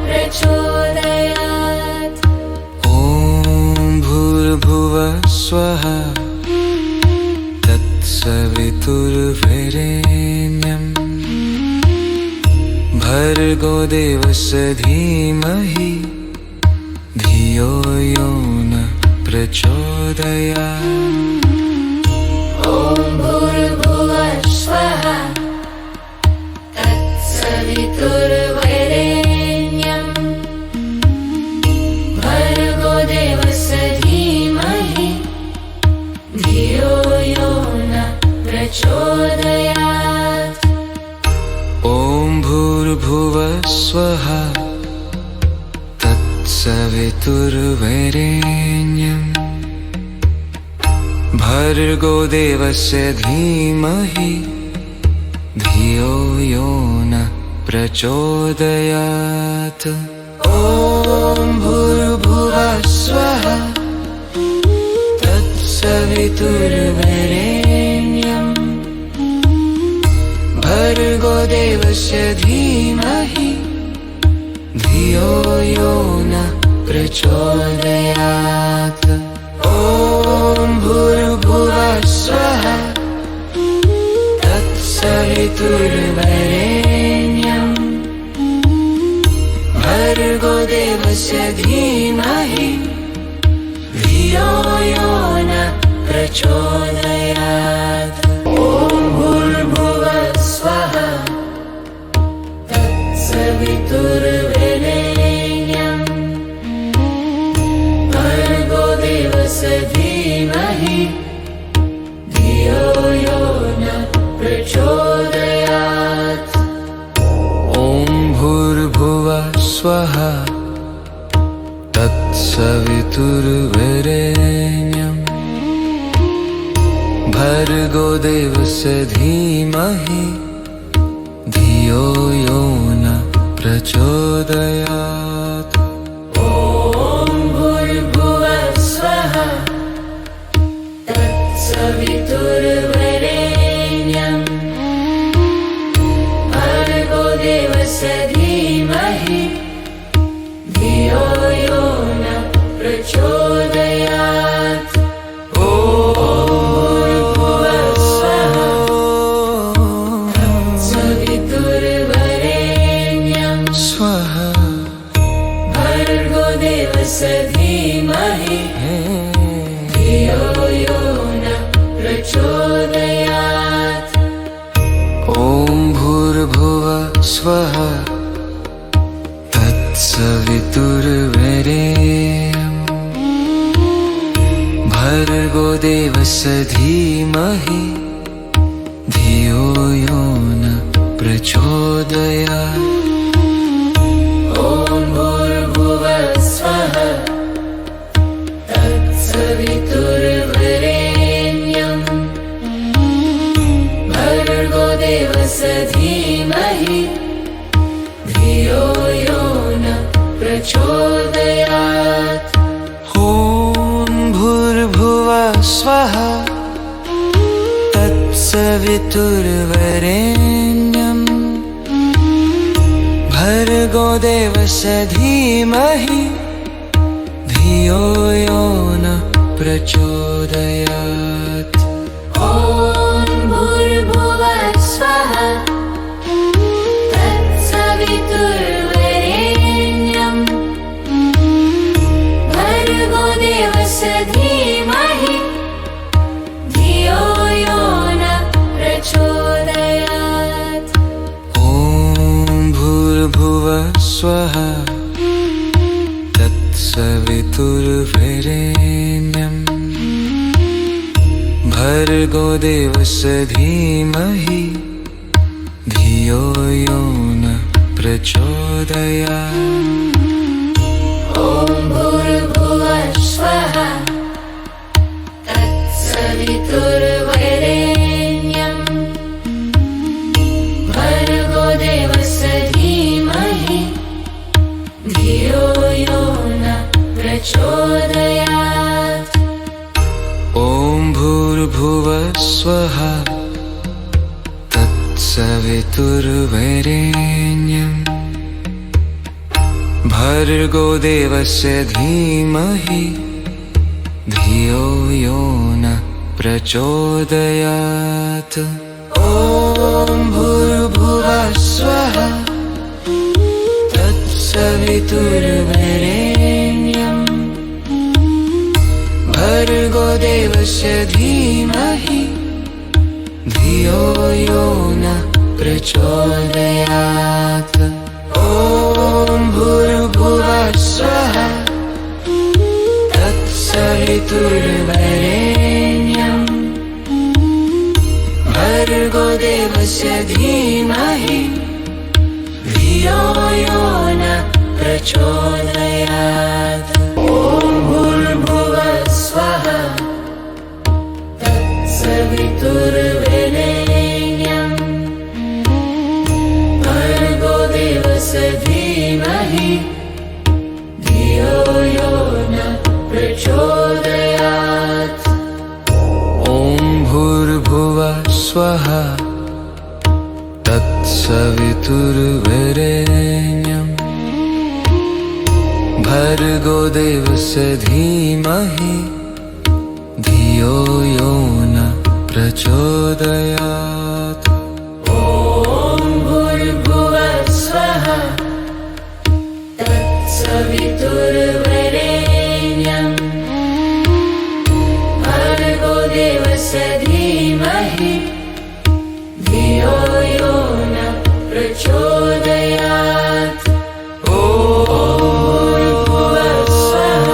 प्रचोदयात्। ॐ भूर्भुवः स्वः तत्सवितुर्वरेण्यं भर्गो देवस्य धीमहि धियो यो न प्रचोदयात्। प्रचोदयात्। ॐ भूर्भुवः स्वः तत्सवितुर्वरेण्यं भर्गो देवस्य धीमहि धियो यो न प्रचोदयात्। ॐ भूर्भुवः स्वः तत्सवितुर्वरेण्यं भर्गो देवस्य धीमहि धियो यो न प्रचोदयात्। ॐ भूर्भुवः स्वः तत्सवितुर्वरेण्यं भर्गो देवस्य धीमहि धियो यो न प्रचोदयात्। ॐ भूर्भुवः स्वः तत्सवितुर्वरेण्यं भर्गो देवस्य धीमहि धियो यो न प्रचोदयात्। ॐ भूर्भुवः स्वः तत्सवितुर्वरेण्यं भर्गो देवस्य धीमहि धियो यो न प्रचोदयात्। ॐ भूर्भुवः स्वः तत्सवितुर्वरेण्यं भर्गो देवस्य धीमहि धियो यो न प्रचोदयात्। ॐ भूर्भुवः स्वः तत्सवितुर्वरेण्यं भर्गो देवस्य धीमहि धियो यो न प्रचोदयात्। ॐ भूर्भुवः स्वः तत्सवितुर्वरेण्यं स्वः भर्गो देवस्य धीमहि धियो यो न प्रचोदयात्। ॐ भूर्भुवः स्वः तत्सवितुर्वरेण्यं भर्गो देवस्य धीमहि धियो यो न प्रचोदयात्। ॐ भूर्भुवः स्वः तत्सवितुर्वरेण्यं भर्गो देवस्य धीमहि धियो यो न प्रचोदयात्। ॐ भूर्भुवः स्वः तत्सवितुर्वरेण्यं भर्गो देवस्य धीमहि धियो यो न प्रचोदयात्। ॐ भूर्भुवः स्वः तत्सवितुर्वरेण्यं भर्गो देवस्य धीमहि धियो यो न प्रचोदयात्। ॐ भूर्भुवः स्वः तत्सवितुर्वरेण्यं भर्गो देवस्य धीमहि धियो यो न प्रचोदयात्। ॐ भूर्भुवः स्वः तत्सवितुर्वरेण्यं भर्गो देवस्य धीमहि धियो यो न प्रचोदयात्। ॐ भूर्भुवः स्वः तत्सवितुर्वरेण्यं भर्गो देवस्य धीमहि धियो यो न प्रचोदयात्। ॐ भूर्भुवः स्वः तत्सवितुर्वरेण्यं भर्गो देवस्य धीमहि धियो यो न प्रचोदयात् ॐ भूर्भुवः स्वः तत्सवितुर्वरेण्यं भर्गो देवस्य धीमहि धियो यो न प्रचोदयात् ॐ भूर्भुवः स्वः तत्सवितुर्वरेण्यं भर्गो देवस्य धीमहि धियो यो न प्रचोदयात् ॐ भूर्भुवः स्वः तत्सवितुर्वरेण्यं भर्गो देवस्य धीमहि धियो यो न प्रचोदयात् ॐ भूर्भुवः स्वः तत्सवितुर्वरेण्यं भर्गो देवस्य धीमहि धियो यो न प्रचोदयात् ॐ भूर्भुवः स्वः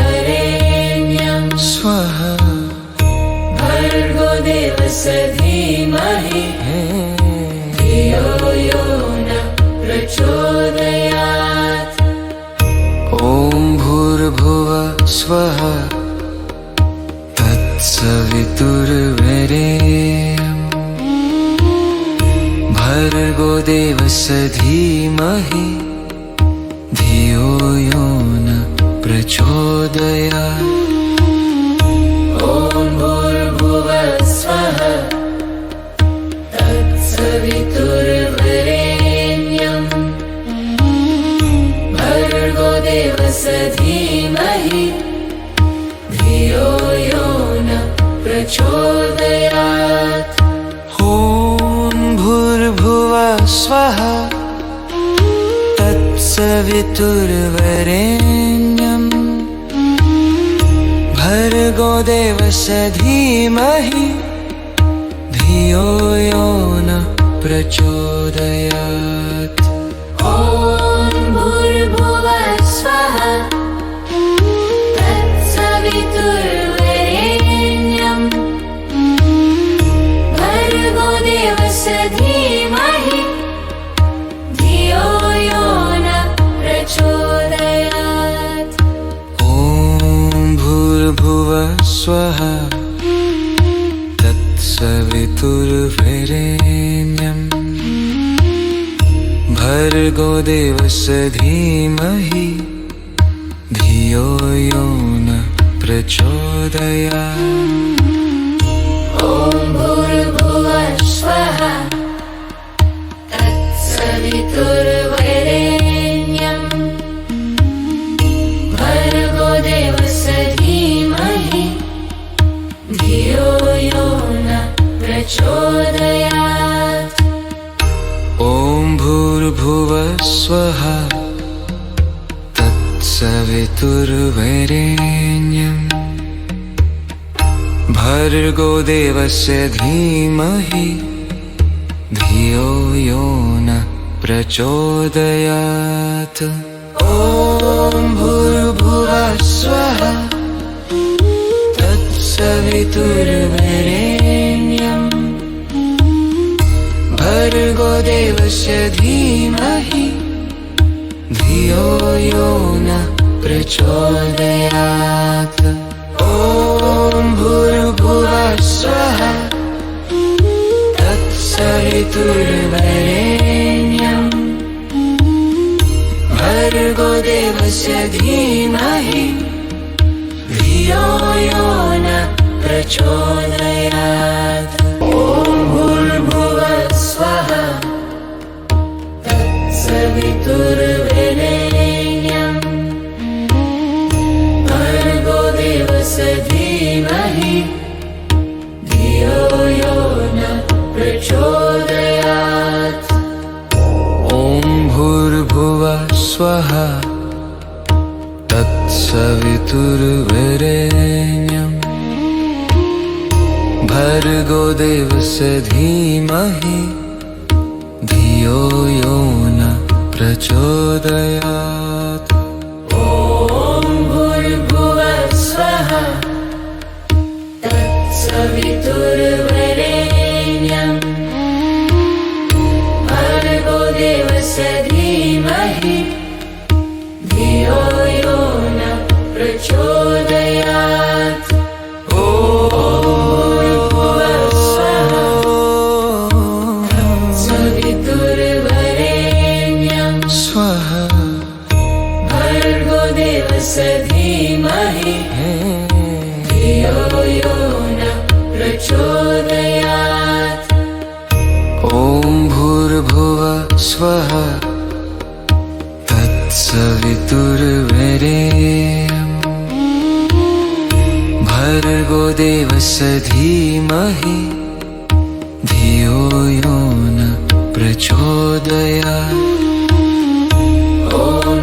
तत्सवितुर्वरेण्यं स्वः भर्गो देवस्य धीमहि धियो यो न प्रचोदयात् ॐ भूर्भुवः स्वः तत्सवितुर्वरेण्यं भर्गो देवस्य धीमहि धियो यो न प्रचोदयात् ॐ भूर्भुवः स्वः तत्सवितुर्वरेण्यं भर्गो देवस्य धीमहि धियो यो न प्रचोदयात् ॐ भूर्भुवः स्वः तत्सवितुर्वरेण्यं भर्गो देवस्य धीमहि धियो यो न प्रचोदयात् ॐ भूर्भुवः स्वः तत्सवितुर्वरेण्यं भर्गो देवस्य धीमहि धियो यो न प्रचोदयात् ॐ भूर्भुवः स्वः तत्सवितुर्वरेण्यं भर्गो देवस्य धीमहि धियो यो न प्रचोदयात् ॐ भूर्भुवः स्वः तत्सवितुर्वरेण्यं भर्गो देवस्य धीमहि धियो यो न प्रचोदयात् ॐ भूर्भुवः स्वः तत्सवितुर्वरेण्यं भर्गो देवस्य धीमहि धियो यो न प्रचोदयात् ॐ भूर्भुवः स्वः तत्सवितुर्वरेण्यं भर्गो देवस्य धीमहि धियो यो न प्रचोदयात् ॐ भूर्भुवः स्वः तत्सवितुर्वरेण्यं भर्गो देवस्य धीमहि धियो यो न प्रचोदयात् ॐ भूर्भुवः स्वः तत्सवितुर्वरेण्यं भर्गो देवस्य धीमहि धियो यो न प्रचोदयात् ॐ भूर्भुवः स्वः तत् तत्सवितुर्वरेण्यं भर्गो देवस्य धीमहि धियो यो न प्रचोदयात्। ॐ भूर्भुवः स्वः तत्सवितुर्वरेण्यं भर्गो देवस्य धीमहि धियो यो न प्रचोदयात्। ॐ भूर्भुवः स्वः तत्सवितुर्वरेण्यं स्वः भर्गो देवस्य धीमहि धियो यो न प्रचोदयात्। ॐ भूर्भुवः स्वः तत्सवितुर्वरेण्यं भर्गो देवस्य धीमहि धियो यो न प्रचोदयात्। ॐ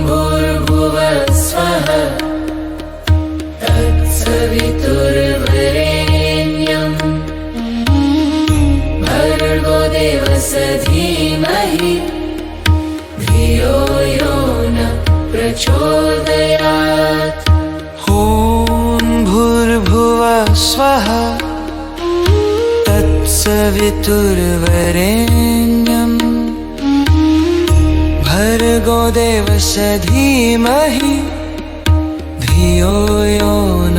भूर्भुवः स्वः तत्सवितुर्वरेण्यं भर्गो देवस्य धीमहि धियो यो न प्रचोदयात्। ॐ भूर्भुवः स्वः तत्सवितुर्वरेण्यं भर्गो देवस्य धीमहि धियो यो न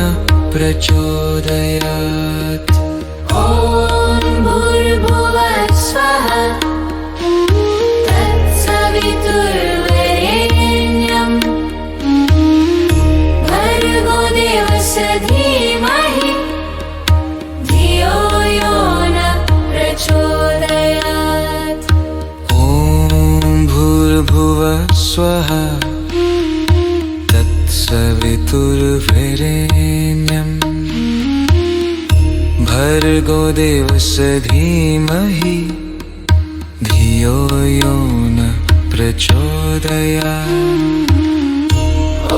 प्रचोदयात्। ॐ भूर्भुवः स्वः तत्सवितुर्वरेण्यं भर्गो देवस्य धीमहि धियो यो न प्रचोदयात्। ॐ भूर्भुवः स्वः तत्सवितुर्वरेण्यं भर्गो देवस्य धीमहि धियो यो न प्रचोदयात्। ॐ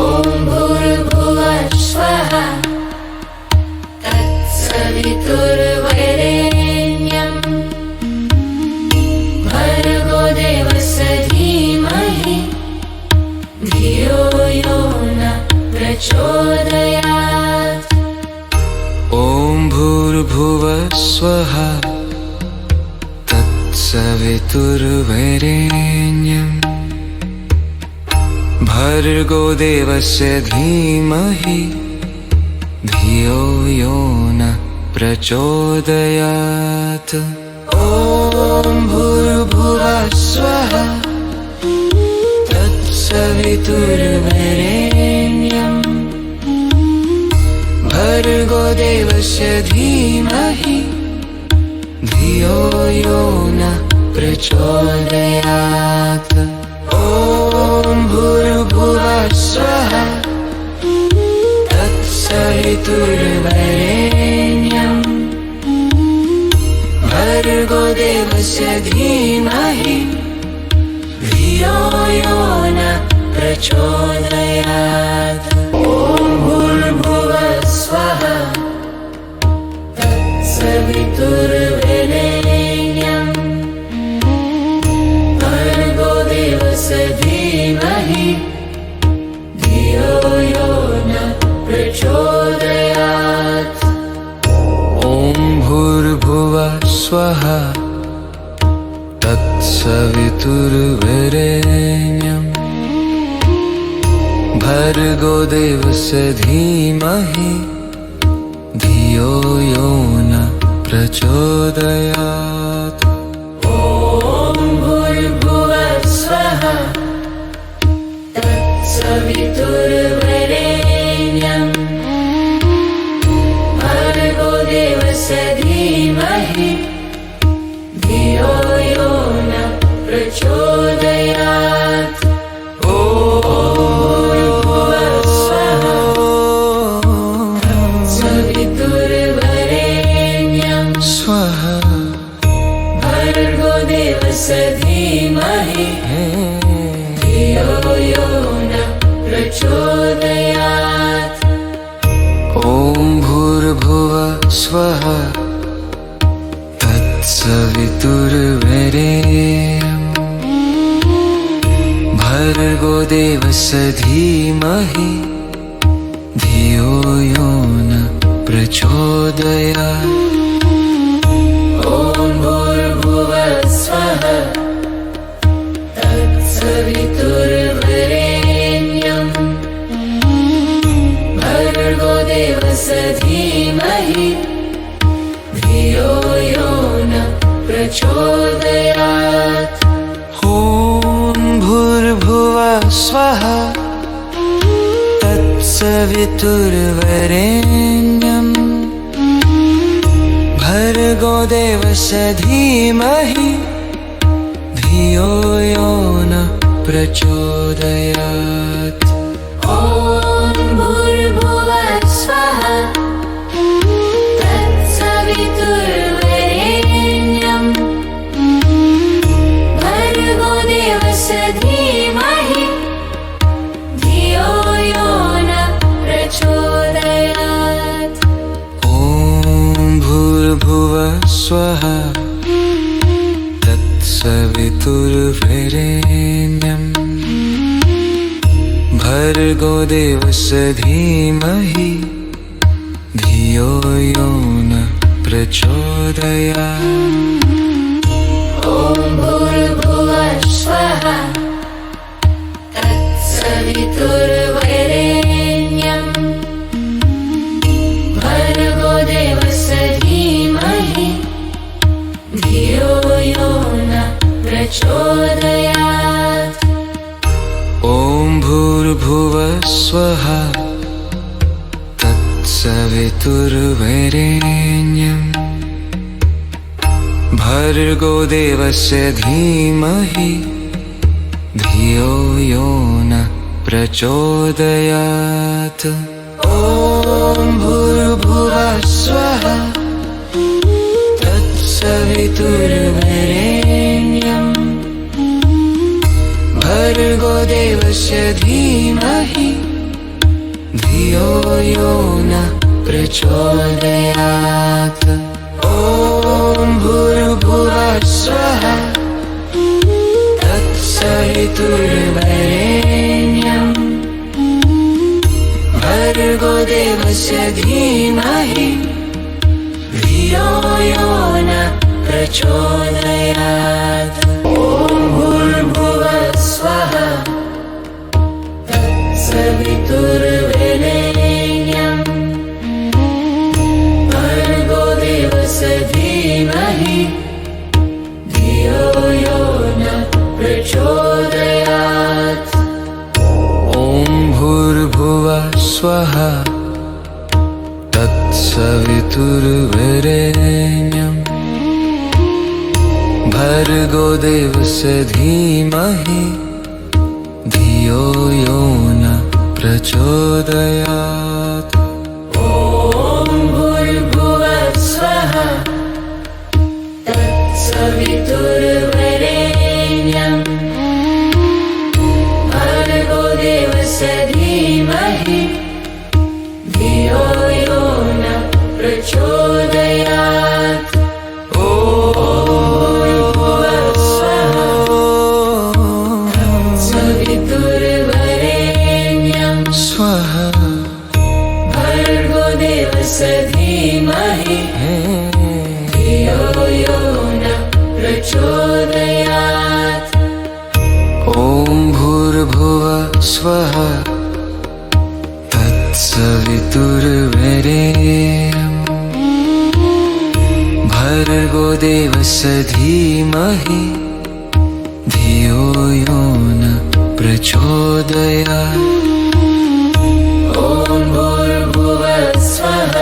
भूर्भुवः स्वः तत्सवितुर्वरेण्यं भर्गो देवस्य धीमहि धियो यो न प्रचोदयात्। ॐ भूर्भुवः स्वः तत्सवितुर्वरेण्यं भर्गो देवस्य धीमहि धियो यो न प्रचोदयात्। ॐ भूर्भुवः स्वः तत्सवितुर्वरेण्यं भर्गो देवस्य धीमहि धियो यो न प्रचोदयात्। ॐ भूर्भुवः स्वः तत्सवितुर्वरेण्यं भर्गो देवस्य धीमहि धियो यो न प्रचोदयात्। ॐ भूर्भुवः स्वः तत्सवितुर्वरेण्यं भर्गो देवस्य धीमहि धियो यो न प्रचोदयात्। ॐ भूर्भुवः स्वः तत्सवितुर्वरेण्यं भर्गो देवस्य धीमहि धियो यो न प्रचोदयात्। ॐ भूर्भुवः स्वः तत्सवितुर्वरेण्यं भर्गो देवस्य धीमहि धियो यो न प्रचोदयात्। ॐ भूर्भुवः स्वः तत्सवितुर्वरेण्यं स्वः स्वाहा तत्सवितुर्वरेण्यं भर्गो देवस्य धीमहि धियो यो न प्रचोदयात्। ॐ भूर्भुवः स्वः तत्सवितुर्वरेण्यं भर्गो देवस्य धीमहि धियो यो न प्रचोदयात्। ॐ भूर्भुवः स्वः तत्सवितुर्वरेण्यं भर्गो देवस्य धीमहि धियो यो न प्रचोदयात्। ॐ भूर्भुवः स्वः तत्सवितुर्वरेण्यं भर्गो देवस्य धीमहि धियो यो न प्रचोदयात्। ॐ भूर्भुवः स्वः तत्सवितुर्वरेण्यं भर्गो देवस्य धीमहि धियो यो न प्रचोदयात्। ॐ भूर्भुवः स्वः तत्सवितुर्वरेण्यं भर्गो देवस्य धीमहि धियो यो न प्रचोदयात्। ॐ भूर्भुवः स्वः तत्सवितुर्वरेण्यं भर्गो देवस्य धीमहि धियो यो न प्रचोदयात्। ॐ भूर्भुवः स्वः तत्सवितुर्वरेण्यं भर्गो देवस्य धीमहि धियो यो न प्रचोदयात्। ॐ भूर्भुवः स्वः तत्सवितुर्वरेण्यं भर्गो देवस्य धीमहि धियो यो न प्रचोदयात्। ॐ भूर्भुवः स्वः तत्सवितुर्वरेण्यं भर्गो देवस्य धीमहि धियो यो न प्रचोदयात्। ॐ भूर्भुवः स्वः तत्सवितुर्वरेण्यं भर्गो देवस्य धीमहि धियो यो न प्रचोदयात्। ॐ भूर्भुवः स्वः तत्सवितुर्वरेण्यं भर्गो देवस्य धीमहि धियो यो न प्रचोदयात्। ॐ भूर्भुवः स्वः तत्सवितुर्वरेण्यं स्वः भर्गो देवस्य धीमहि धियो यो न प्रचोदयात्। ॐ भूर्भुवः स्वः तत्सवितुर्वरेण्यं भर्गो देवस्य धीमहि धियो यो न प्रचोदयात्। ॐ भूर्भुवः स्वः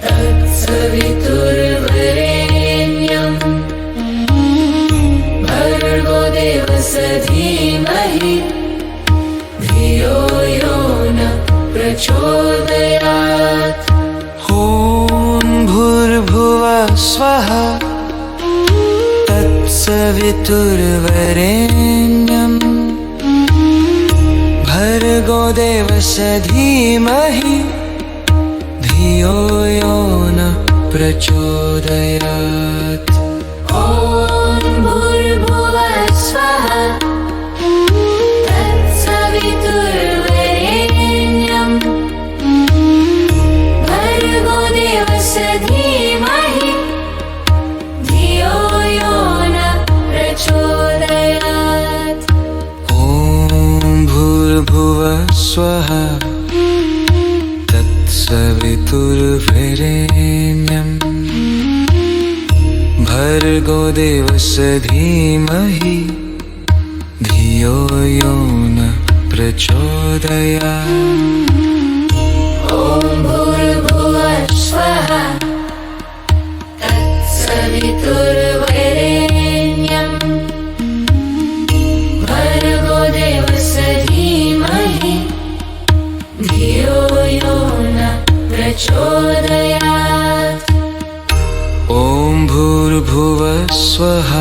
तत्सवितुर्वरेण्यं भर्गो देवस्य धीमहि धियो यो न प्रचोदयात्। ॐ भूर्भुवः स्वः तत्सवितुर्वरेण्यं भर्गो देवस्य धीमहि धियो धियो यो न प्रचोदयात्। ॐ भूर्भुवः स्वः तत्सवितुर्वरेण्यं भर्गो देवस्य धीमहि धियो यो न प्रचोदयात्। ॐ भूर्भुवः स्वः तत्सवितुर्वरेण्यं भर्गो देवस्य धीमहि धियो यो न प्रचोदयात्। ॐ भूर्भुवः स्वः तत्सवितुर्वरेण्यं भर्गो देवस्य धीमहि धियो यो न प्रचोदयात्। ॐ भूर्भुवः स्वः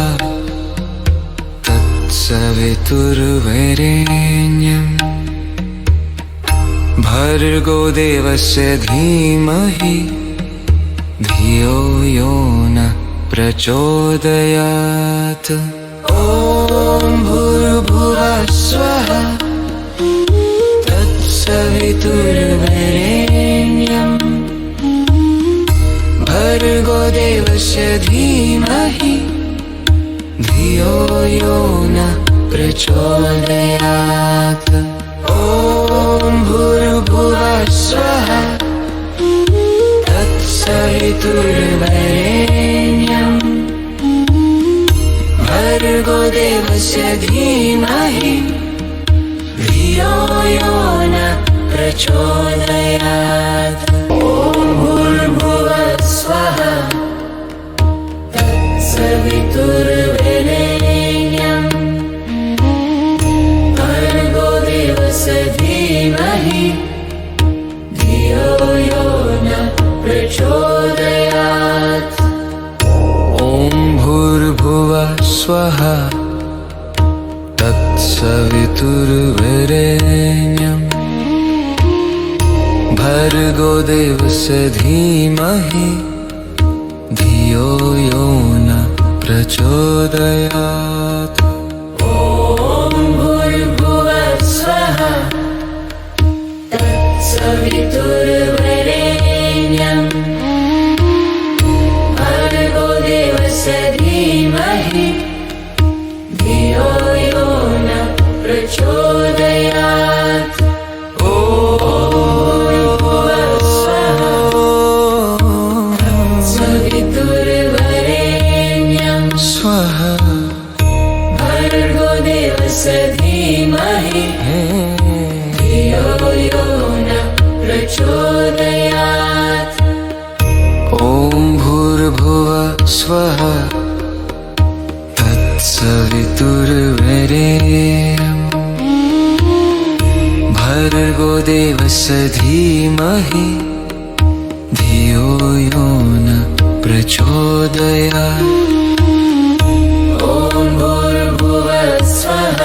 तत्सवितुर्वरेण्यं भर्गो देवस्य धीमहि धियो यो न प्रचोदयात्। ॐ भूर्भुवः स्वः तत्सवितुर्वरेण्यं भर्गो देवस्य धीमहि धियो यो न प्रचोदयात्। ॐ भूर्भुवः स्वः तत्सवितुर्वरेण्यं भर्गो देवस्य धीमहि धियो यो न प्रचोदयात्। ॐ भूर्भुवः स्वः तत्सवितुर्वरेण्यं भर्गो देवस्य धीमहि धियो यो न प्रचोदयात्। ॐ भूर्भुवः स्वः तत्सवितुर्वरेण्यं भर्गो देवस्य धीमहि धियो यो न प्रचोदयात्। ॐ भूर्भुवः स्वः तत्सवितुर्वरेण्यं भर्गो देवस्य धीमहि धियो यो न प्रचोदयात्। ॐ भूर्भुवः स्वः तत्सवितुर्वरेण्यं स्वः भर्गो देवस्य धीमहि धियो यो न प्रचोदयात्। ॐ भूर्भुवः स्वः तत्सवितुर्वरेण्यं भर्गो देवस्य धीमहि धियो यो न प्रचोदयात्। ॐ भूर्भुवः स्वः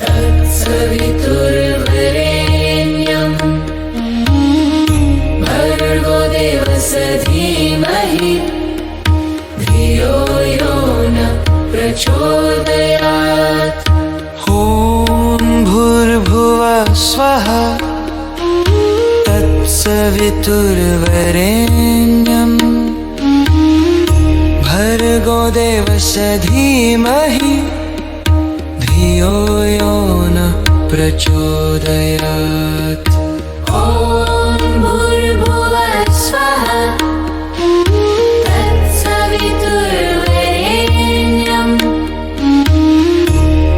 तत्सवितुर्वरेण्यं भर्गो देवस्य धीमहि धियो यो न प्रचोदयात्। ॐ भूर्भुवः स्वः तत्सवितुर्वरेण्यं भर्गो देवस्य धीमहि धियो यो न प्रचोदयात्। ॐ भूर्भुवः स्वः तत्सवितुर्वरेण्यं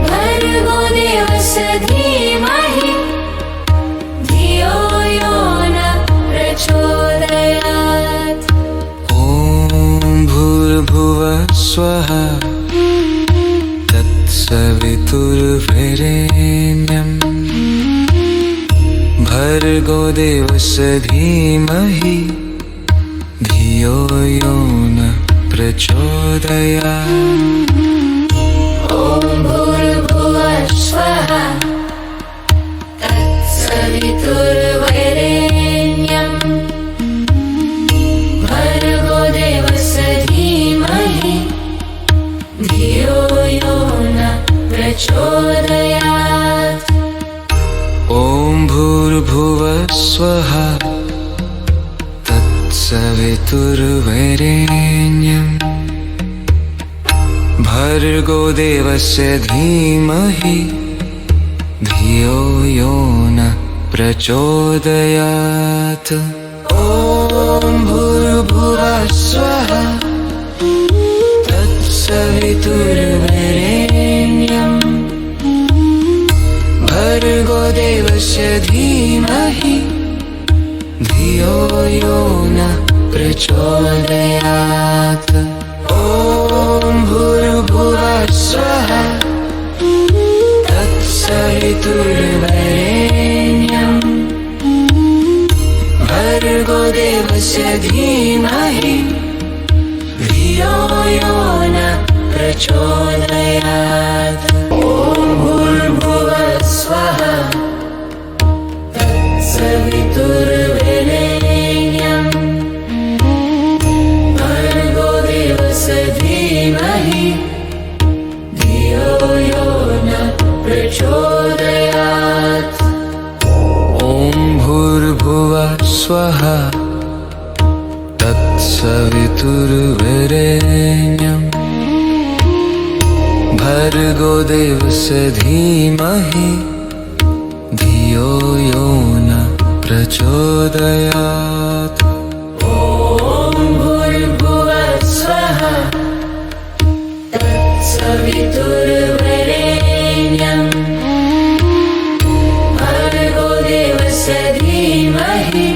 भर्गो देवस्य धीमहि धियो यो न प्रचोदयात्। ॐ भूर्भुवः स्वः तत्सवितुर्वरेण्यं भर्गो देवस्य धीमहि धियो यो न प्रचोदयात्। ॐ भूर्भुवः स्वः तत्सवितुर्वरेण्यं भूर्भुवः स्वः तत्सवितुर्वरेण्यम् भर्गो देवस्य धीमहि धियो यो नः प्रचोदयात्। ॐ भूर्भुवः स्वः तत्सवितुर्वरेण्यम् भर्गो देवस्य धीमहि धियो यो नः प्रचोदयात्। ॐ भूर्भुवः स्वः तत्सवितुर्वरेण्यम् भर्गो देवस्य धीमहि धियो यो नः प्रचोदयात्। ॐ भूर्भुवः स्वः तत्सवितुर्वरेण्यम् भर्गो देवस्य धीमहि धियो यो नः प्रचोदयात्। ॐ भूर्भुवः स्वः तत्सवितुर्वरेण्यम् भर्गो देवस्य धीमहि धियो यो नः प्रचोदयात्। ॐ भूर्भुवः स्वः तत्सवितुर्वरेण्यम् भर्गो देवस्य धीमहि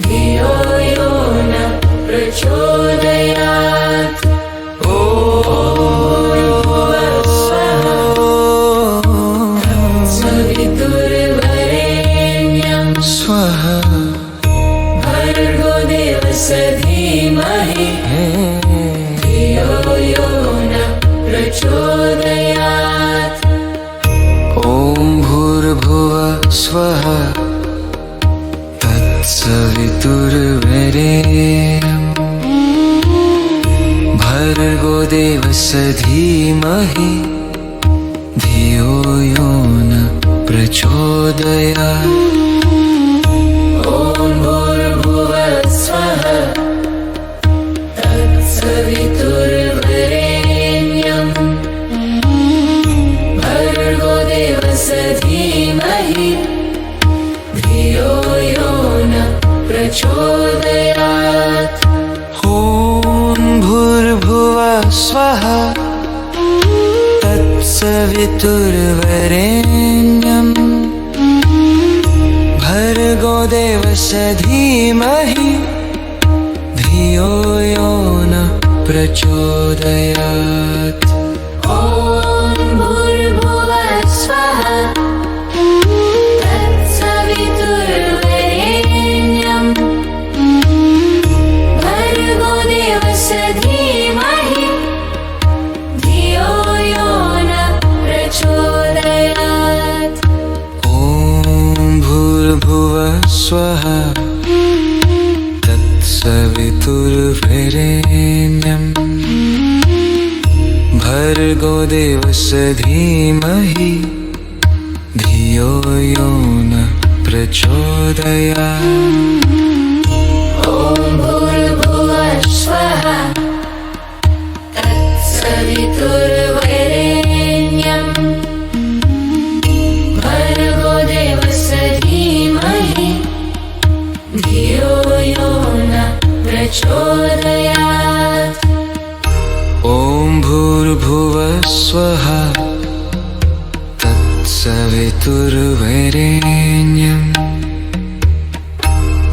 धियो यो नः प्रचोदयात्। स्वः भर्गो देवस्य धीमहि धियो यो नः प्रचोदयात्। ॐ भूर्भुवः स्वः तत्सवितुर्वरेण्यम् भर्गो देवस्य धीमहि धियो यो नः प्रचोदयात्। ॐ भूर्भुवः स्वः तत्सवितुर्वरेण्यम् भर्गो देवस्य धीमहि धियो यो नः प्रचोदयात्। ॐ भूर्भुवः स्वः तत्सवितुर्वरेण्यम् भर्गो देवस्य धीमहि धियो यो नः प्रचोदयात्। ॐ भूर्भुवः स्वः तत्सवितुर्वरेण्यम् भर्गो देवस्य धीमहि धियो यो नः प्रचोदयात्। ॐ भूर्भुवः स्वः तत्सवितुर्वरेण्यम् भर्गो देवस्य धीमहि धियो यो नः प्रचोदयात्। ॐ भूर्भुवः स्वः तत्सवितुर्वरेण्यम् भर्गो देवस्य धीमहि धियो यो नः प्रचोदयात्। ॐ भूर्भुवः स्वः तत्सवितुर्वरेण्यम्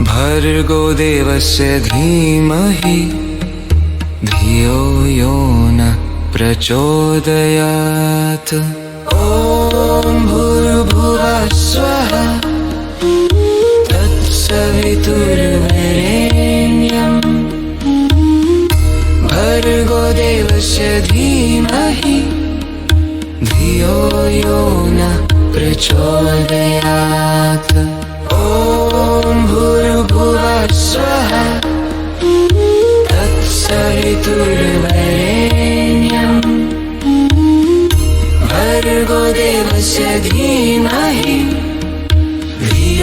भर्गो देवस्य धीमहि धियो यो नः प्रचोदयात्। ॐ भूर्भुवः स्वः तत्सवितुर्वरेण्यम् भर्गो देवस्य धीमहि धियो यो नः प्रचोदयात्। ॐ भूर्भुवः स्वः तत्सवितुर्वरेण्यम् भर्गो देवस्य धीमहि धियो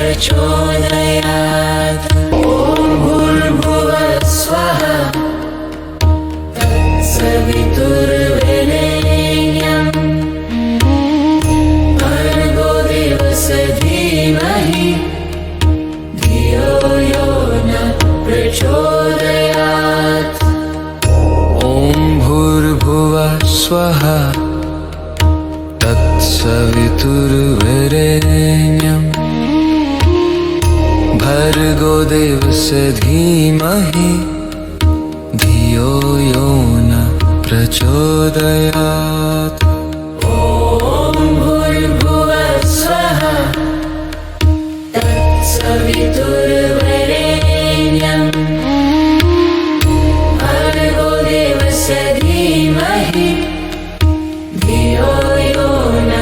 प्रचोदयात् ॐ भूर्भुवः स्वः तत्सवितुर्वरेण्यं भर्गो देवस्य धीमहि धियो यो न प्रचोदयात् ॐ भूर्भुवः स्वः तत्सवितुर्वरेण्यं भर्गो देवस्य धीमहि धियो यो न प्रचोदयात् ॐ भूर्भुवः स्वः तत्सवितुर्वरेण्यं भर्गो देवस्य धीमहि धियो यो न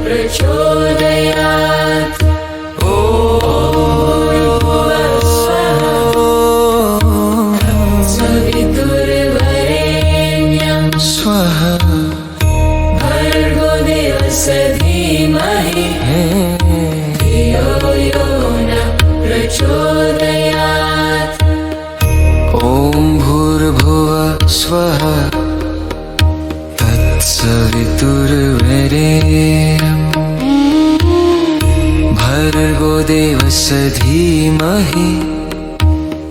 प्रचोदयात् सवितुर्वरेण्यं स्वः भर्गो देवस्य धीमहि धियो यो न प्रचोदयात् ॐ भूर्भुवः स्वः तत्सवितुर्वरेण्यं भर्गो देवस्य धीमहि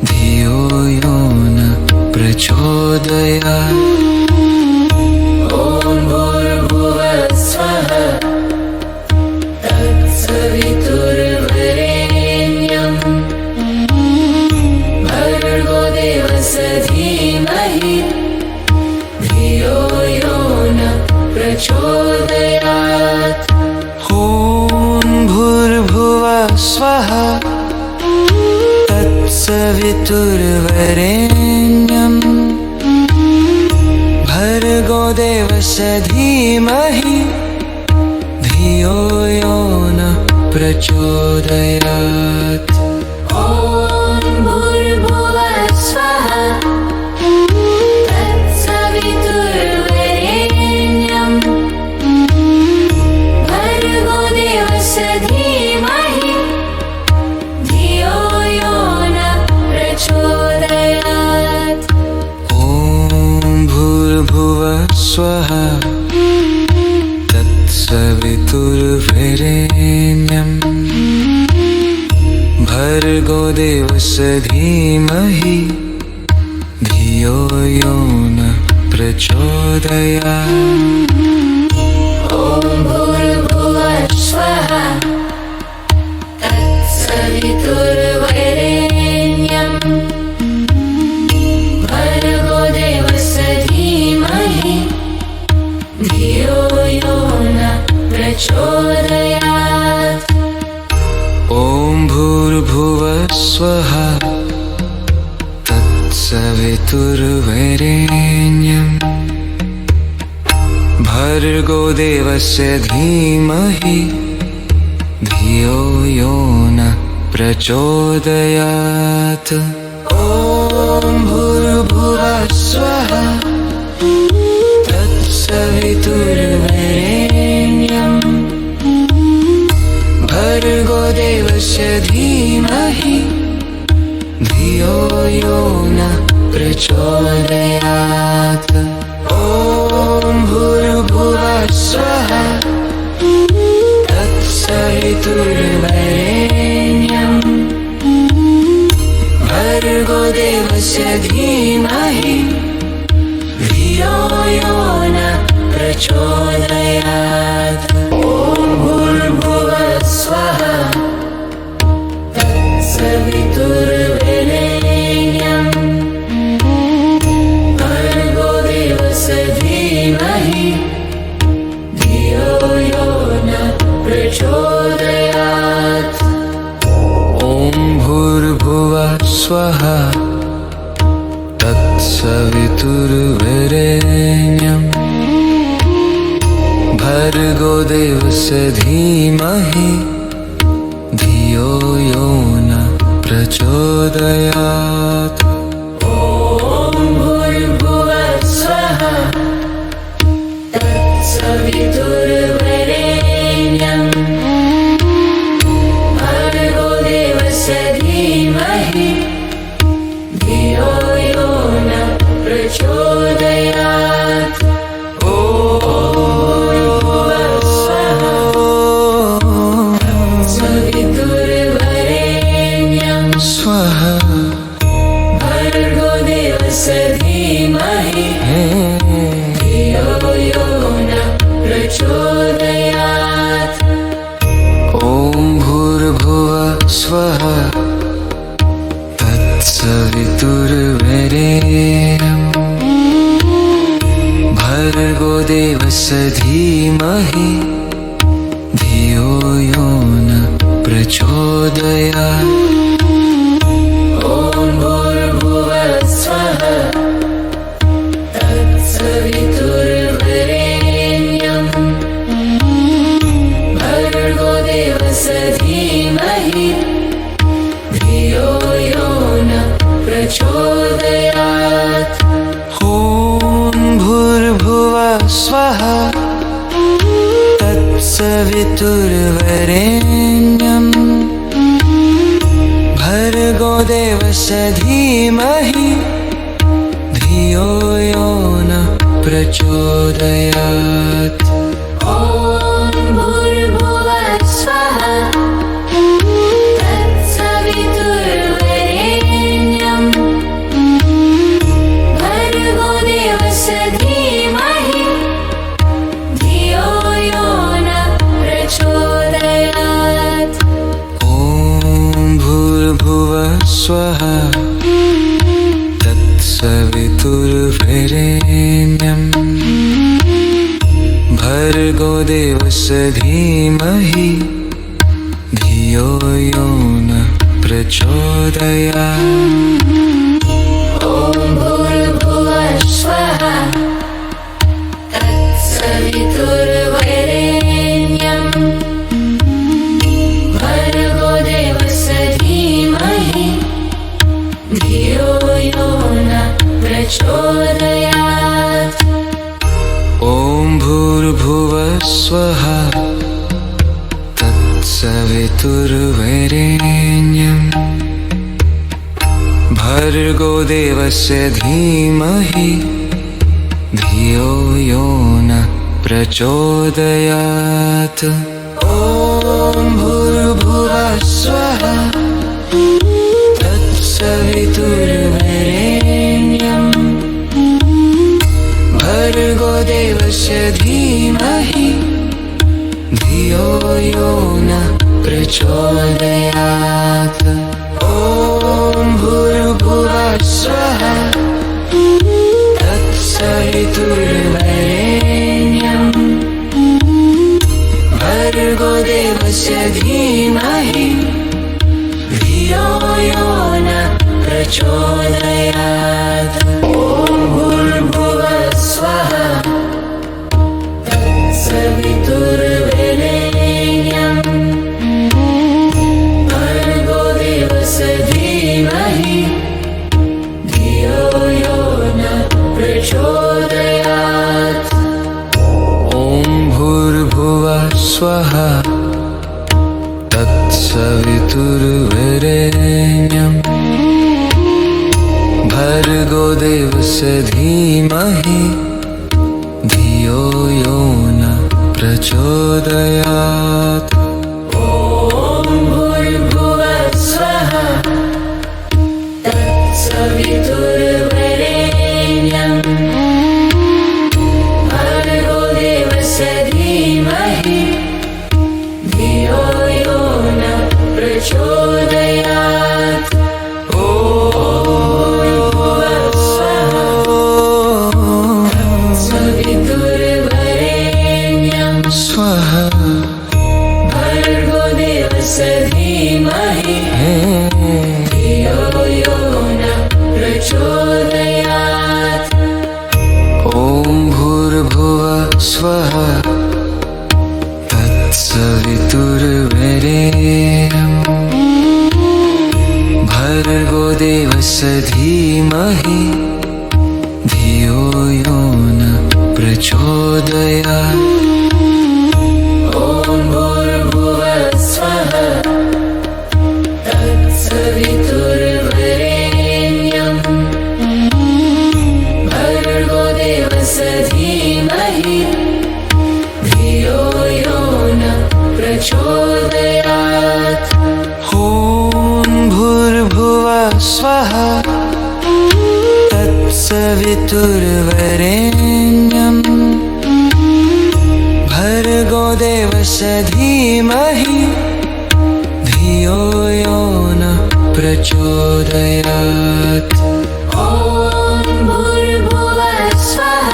धियो यो न प्रचोदयात् ॐ भूर्भुवः स्वः तत्सवितुर्वरेण्यं भर्गो देवस्य धीमहि धियो यो न प्रचोदयात् ॐ भूर्भुवः स्वः तत्सवितुर्वरेण्यं भर्गो देवस्य धीमहि धियो यो न प्रचोदयात् ॐ भूर्भुवः स्वः तत्सवितुर्वरेण्यं भर्गो देवस्य धीमहि धियो यो न प्रचोदयात् ॐ भूर्भुवः स्वः तत्सवितुर्वरेण्यं भर्गो देवस्य धीमहि धियो यो न प्रचोदयात् ॐ भूर्भुवः स्वः तत्सवितुर्वरेण्यं भर्गो देवस्य धीमहि धियो यो न प्रचोदयात् ॐ भूर्भुवः स्वः तत्सवितुर्वरेण्यं भर्गो देवस्य धीमहि धियो यो न प्रचोदयात् ॐ भूर्भुवः स्वः तत्सवितुर्वरेण्यं भर्गो देवस्य धीमहि धियो यो न प्रचोदयात् ॐ भूर्भुवः स्वः तत्सवितुर्वरेण्यं भर्गो देवस्य धीमहि धियो यो न प्रचोदयात् ॐ भूर्भुवः स्वः तत्सवितुर्वरेण्यं भर्गो देवस्य धीमहि धियो यो न प्रचोदयात् ॐ भूर्भुवः स्वः तत्सवितुर्वरेण्यं भर्गो देवस्य धीमहि धियो यो न प्रचोदयात् ॐ भूर्भुवः स्वः तत्सवितुर्वरेण्यं भर्गो धीमहि धियो यो न प्रचोदयात्। ॐ भूर्भुवः स्वः तत्सवितुर्वरेण्यं भर्गो देवस्य धीमहि धियो यो न प्रचोदयात्। ॐ भूर्भुवः स्वः तत्सवितुर्वरेण्यं भर्गो देवस्य धीमहि धियो यो न प्रचोदयात्। ॐ भूर्भुवः स्वः तत्सवितुर्वरेण्यं भर्गो देवस्य धीमहि धियो यो न प्रचोदयात्। ॐ भूर्भुवः स्वः तत्सवितुर्वरेण्यं भर्गो देवस्य धीमहि धियो यो न प्रचोदयात्। ॐ भूर्भुवः स्वः तत्सवितुर्वरेण्यं भर्गो देवस्य धीमहि धियो यो न प्रचोदयात्। ॐ भूर्भुवः स्वः तत्सवितुर्वरेण्यं भर्गो देवस्य धीमहि धियो यो न प्रचोदयात्। ॐ भूर्भुवः स्वः तत्सवितुर्वरेण्यं भर्गो देवस्य धीमहि धियो यो न प्रचोदयात्। ॐ भूर्भुवः स्वः तत्सवितुर्वरेण्यं भर्गो देवस्य धीमहि धियो यो न प्रचोदयात्। ॐ भूर्भुवः स्वः तत्सवितुर्वरेण्यं भर्गो देवस्य धीमहि धियो यो न प्रचोदयात्। ॐ भूर्भुवः स्वः तत्सवितुर्वरेण्यं भर्गो देवस्य धीमहि धियो यो न प्रचोदयात्। ॐ भूर्भुवः स्वः तत्सवितुर्वरेण्यं भर्गो देवस्य धीमहि धियो यो न प्रचोदयात्। ॐ भूर्भुवः स्वः तत्सवितुर्वरेण्यं स्वः भर्गो देवस्य धीमहि धियो यो न प्रचोदयात्। ॐ भूर्भुवः स्वः तत्सवितुर्वरेण्यं भर्गो देवस्य धीमहि धियो यो न प्रचोदयात्। ॐ भूर्भुवः स्वः तत्सवितुर्वरेण्यं भर्गो देवस्य धीमहि धियो यो न प्रचोदयात्। ॐ भूर्भुवः स्वः तत्सवितुर्वरेण्यं भर्गो देवस्य धीमहि धियो यो न प्रचोदयात्। ॐ भूर्भुवः स्वः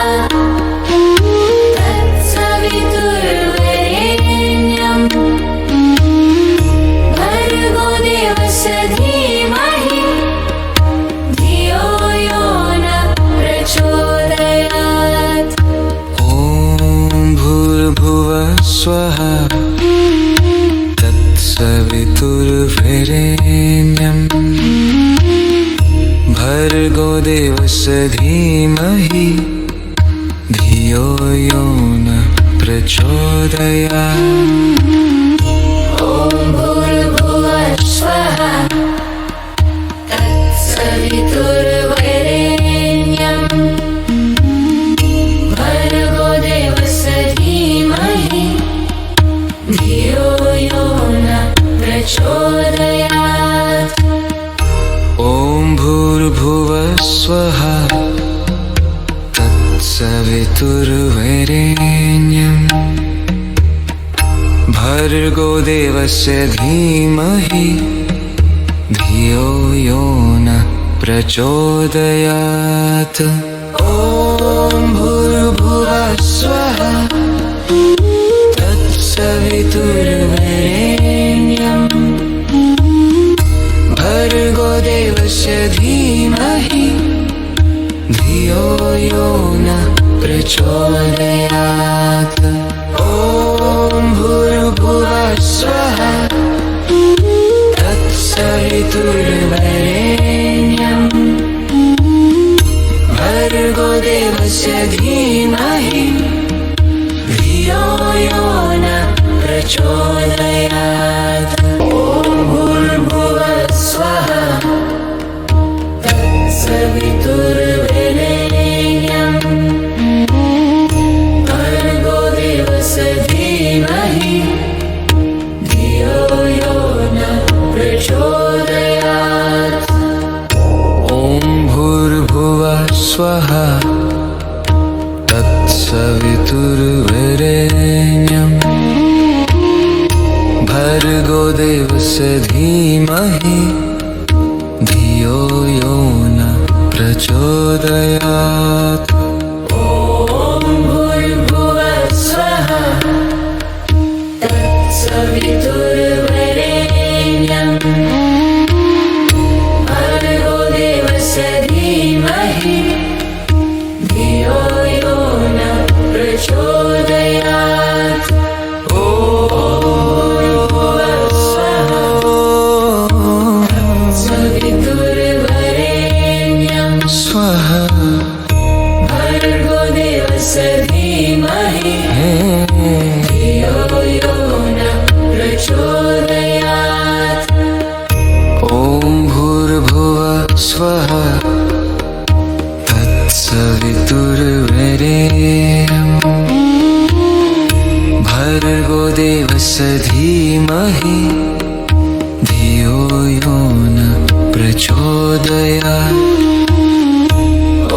तत्सवितुर्वरेण्यम् भर्गो देवस्य धीमहि धियो यो न प्रचोदयात्। ॐ भूर्भुवः स्वः तत्सवितुर्वरेण्यम् भर्गो देवस्य धीमहि धियो यो न प्रचोदयात्। ॐ भूर्भुवः स्वः तत्सवितुर्वरेण्यम् भर्गो देवस्य धीमहि धियो यो न प्रचोदयात्। ॐ भूर्भुवः स्वः तत्सवितुर्वरेण्यम् भर्गो देवस्य धीमहि धियो यो न प्रचोदयात्। ॐ भूर्भुवः स्वः तत्सवितुर्वरेण्यम् भर्गो देवस्य धीमहि धियो यो न प्रचोदयात्। ॐ भूर्भुवः स्वः तत्सवितुर्वरेण्यम् भर्गो देवस्य धीमहि धियो यो न प्रचोदयात्। ॐ भूर्भुवः स्वः तत्सवितुर्वरेण्यम् भर्गो देवस्य धीमहि धियो यो न प्रचोदयात्। ॐ भूर्भुवः स्वः तत्सवितुर्वरेण्यम् भर्गो देवस्य धीमहि धियो यो न प्रचोदयात्। ॐ भूर्भुवः स्वः तत्सवितुर्वरेण्यम् स्वः भर्गो देवस्य धीमहि धियो यो न प्रचोदयात्। ॐ भूर्भुवः स्वः तत्सवितुर्वरेण्यम् भर्गो देवस्य धीमहि धियो यो न प्रचोदयात्। ॐ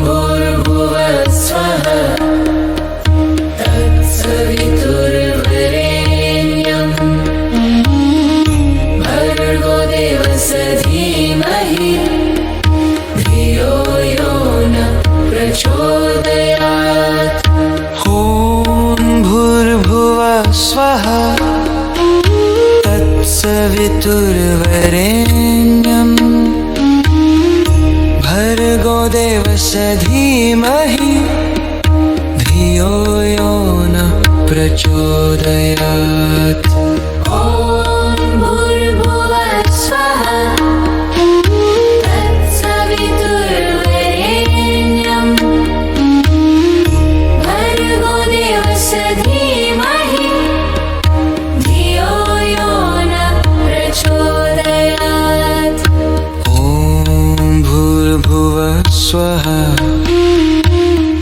भूर्भुवः स्वः तत्सवितुर्वरेण्यम् भर्गो देवस्य धीमहि धियो यो न प्रचोदयात्। ॐ भूर्भुवः स्वः तत्सवितुर्वरेण्यम् भर्गो देवस्य धीमहि धियो यो न प्रचोदयात्। ॐ भूर्भुवः स्वः तत्सवितुर्वरेण्यम् भर्गो देवस्य धीमहि धियो यो न प्रचोदयात्। ॐ भूर्भुवः स्वः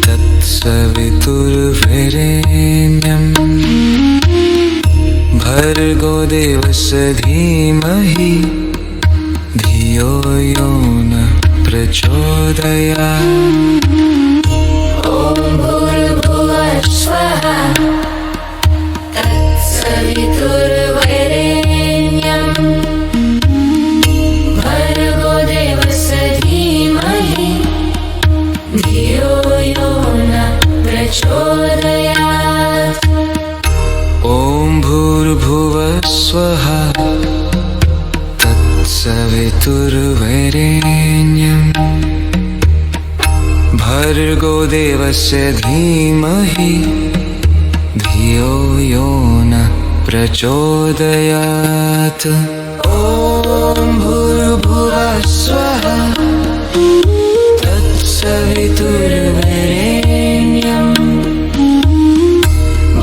तत्सवितुर्वरेण्यम् भर्गो देवस्य धीमहि धियो यो न प्रचोदयात्। ॐ भूर्भुवः स्वः तत्सवितुर्वरेण्यम् भर्गो देवस्य धीमहि धियो यो न प्रचोदयात्। ॐ भूर्भुवः स्वः तत्सवितुर्वरेण्यम् भर्गो देवस्य धीमहि धियो यो न प्रचोदयात्। ॐ भूर्भुवः स्वः तत्सवितुर्वरेण्यं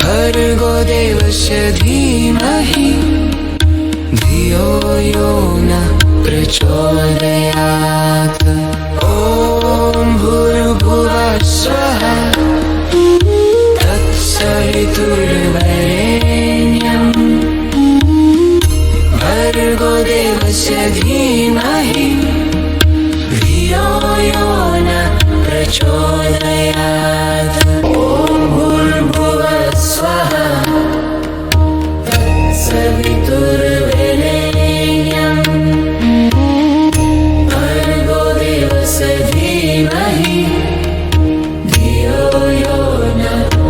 भर्गो देवस्य धीमहि धियो यो न प्रचोदयात्। ॐ भूर्भुवः स्वः तत्सवितुर्वरेण्यं भर्गो देवस्य धीमहि धियो यो न प्रचोदयात्। ॐ भूर्भुवः स्वः तत्सवितुर्वरेण्यं भर्गो देवस्य धीमहि धियो यो न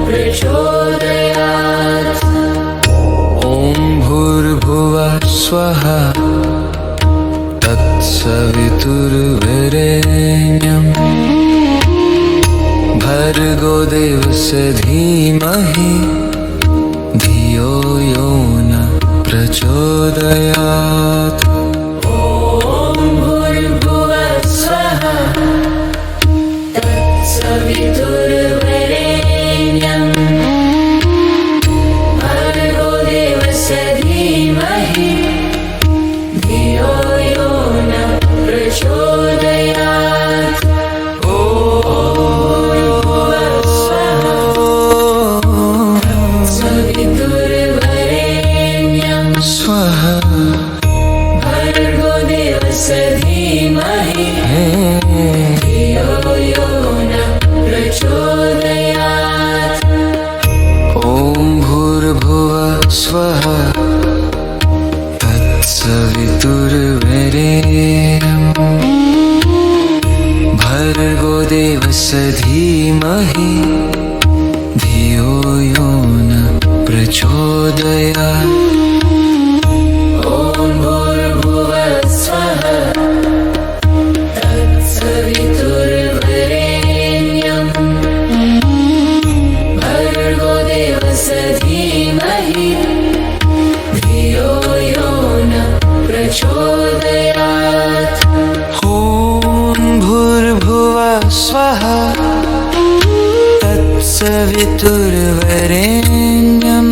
प्रचोदयात्। ॐ भूर्भुवः स्वः तत्सवितुर्वरेण्यं भर्गो देवस्य धीमहि धियो यो न प्रचोदयात्। ॐ भूर्भुवः स्वः तत्सवितुर्वरेण्यं भर्गो देवस्य धीमहि धियो यो न प्रचोदयात्। ॐ भूर्भुवः स्वः तत्सवितुर्वरेण्यं स्वः भर्गो देवस्य धीमहि धियो यो न प्रचोदयात्। ॐ भूर्भुवः स्वः तत्सवितुर्वरेण्यं भर्गो देवस्य धीमहि धियो यो न प्रचोदयात्। ॐ भूर्भुवः स्वः तत्सवितुर्वरेण्यं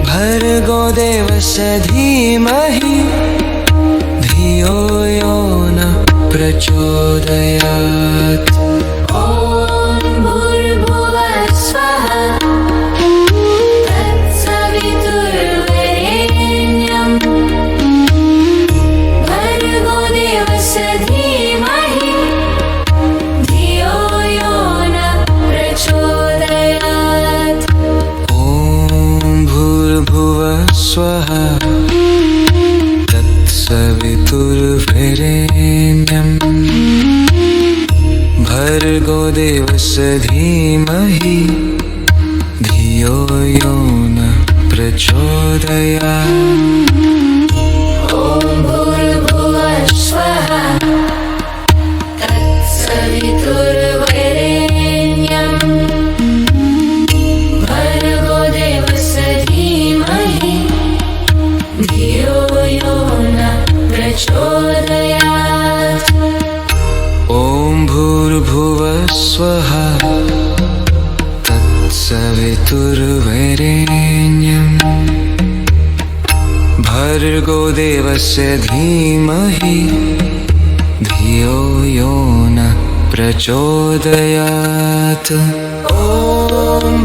भर्गो देवस्य धीमहि धियो यो न प्रचोदयात्। ॐ भूर्भुवः स्वः तत्सवितुर्वरेण्यं भर्गो देवस्य धीमहि धियो यो न प्रचोदयात्। ॐ भूर्भुवः स्वः तत्सवितुर्वरेण्यं भर्गो देवस्य धीमहि धियो यो न प्रचोदयात्। ॐ भूर्भुवः स्वः तत्सवितुर्वरेण्यं भर्गो देवस्य धीमहि धियो यो न प्रचोदयात्। ॐ भूर्भुवः स्वः तत्सवितुर्वरेण्यं भर्गो देवस्य धीमहि धियो यो न प्रचोदयात्। ॐ भूर्भुवः स्वः तत्सवितुर्वरेण्यं भर्गो देवस्य धीमहि धियो यो न प्रचोदयात्। ॐ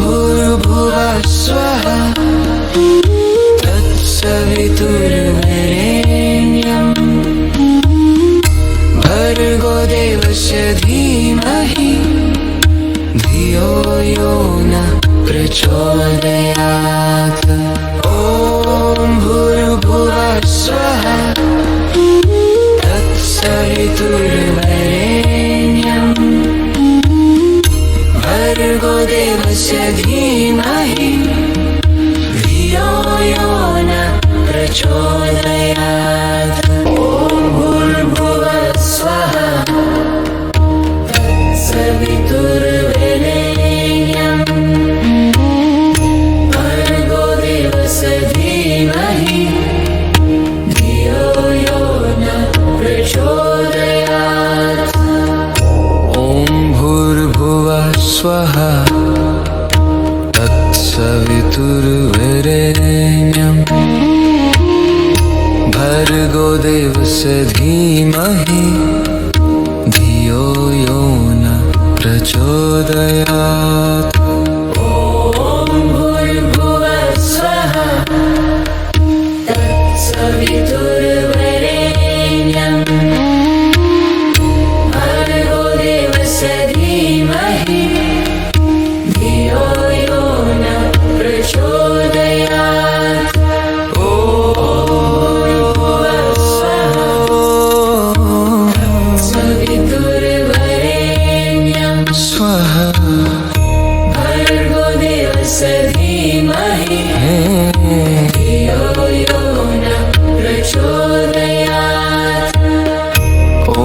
भूर्भुवः स्वः तत्सवितुर्वरेण्यं भर्गो देवस्य धीमहि धियो यो न प्रचोदयात्। ॐ भूर्भुवः स्वः तत्सवितुर्वरेण्यं भर्गो देवस्य धीमहि धियो यो न प्रचोदयात्। ॐ भूर्भुवः स्वः तत्सवितुर्वरेण्यं भर्गो वरेण्यं भर्गो देवस्य धीमहि धियो यो न प्रचोदयात्। सवितुर्वरेण्यं भर्गो देवस्य धीमहि धियो यो न प्रचोदयात्। सवितुर्वरेण्यं स्वाहा भर्गो देवस्य धीमहि धियो यो न प्रचोदयात्। ॐ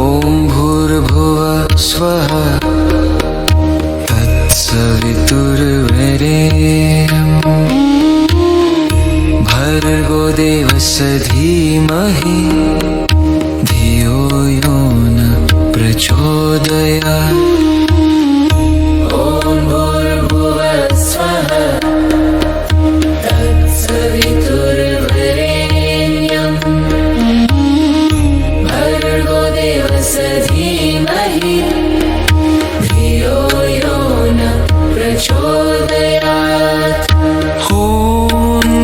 भूर्भुवः स्वः तत्सवितुर्वरेण्यं भर्गो देवस्य धीमहि धियो यो न प्रचोदयात्। ॐ भूर्भुवः स्वः तत्सवितुर्वरेण्यं भर्गो देवस्य धीमहि धियो यो न प्रचोदयात्। ॐ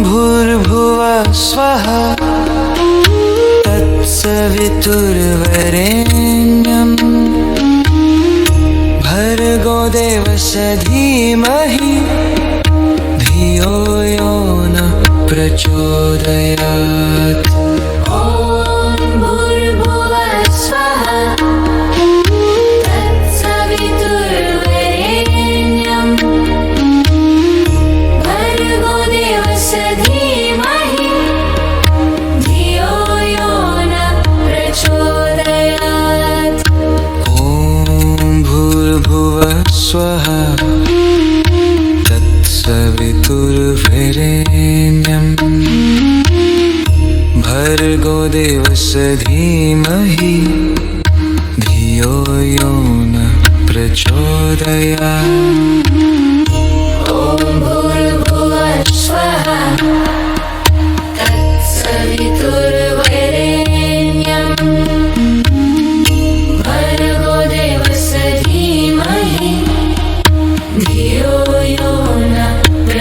भूर्भुवः स्वः तत्सवितुर्वरेण्यं भर्गो देवस्य धीमहि धियो यो न प्रचोदयात्। ॐ भूर्भुवः स्वः तत्सवितुर्वरेण्यं भर्गो देवस्य धीमहि धियो यो न प्रचोदयात्। ॐ भूर्भुवः स्वः तत्सवितुर्वरेण्यं भर्गो देवस्य धीमहि धियो यो न प्रचोदयात्। ॐ भूर्भुवः स्वः तत्सवितुर्वरेण्यं भर्गो देवस्य धीमहि धियो यो न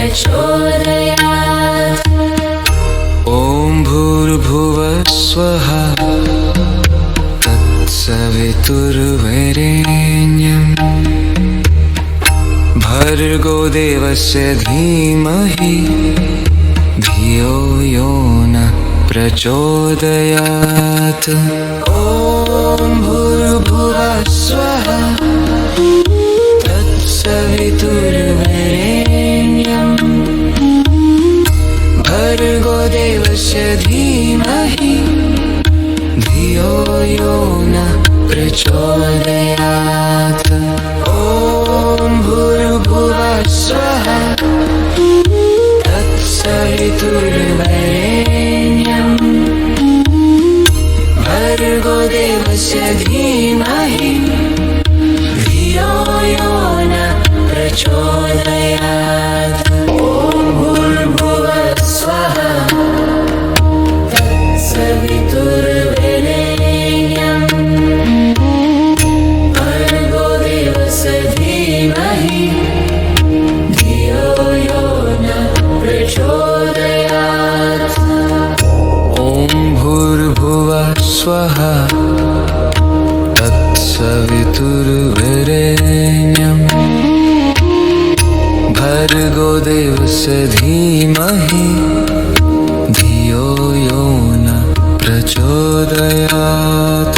प्रचोदयात्। ॐ भूर्भुवः स्वः तत्सवितुर्वरेण्यं भर्गो देवस्य धीमहि धियो यो न प्रचोदयात्। ॐ भूर्भुवः स्वः तत्सवितुर्वरेण्यं भर्गो देवस्य धीमहि धियो यो न प्रचोदयात्। ॐ भूर्भुवः स्वः तत्सवितुर्वरेण्यं भर्गो देवस्य धीमहि धियो यो न प्रचोदयात्। ॐ भूर्भुवः स्वः तत्सवितुर्वरेण्यं भर्गो देवस्य धीमहि धियो यो न प्रचोदयात्। ॐ भूर्भुवः स्वः तत्सवितुर्वरेण्यं भर्गो देवस्य धीमहि धियो यो न प्रचोदयात्।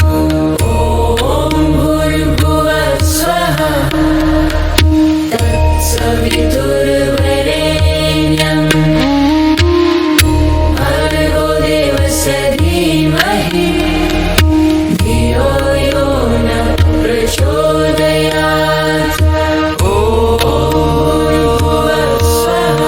ॐ भूर्भुवः स्वः तत्सवितुर्वरेण्यं भर्गो देवस्य धीमहि धियो यो न प्रचोदयात्। ॐ भूर्भुवः स्वः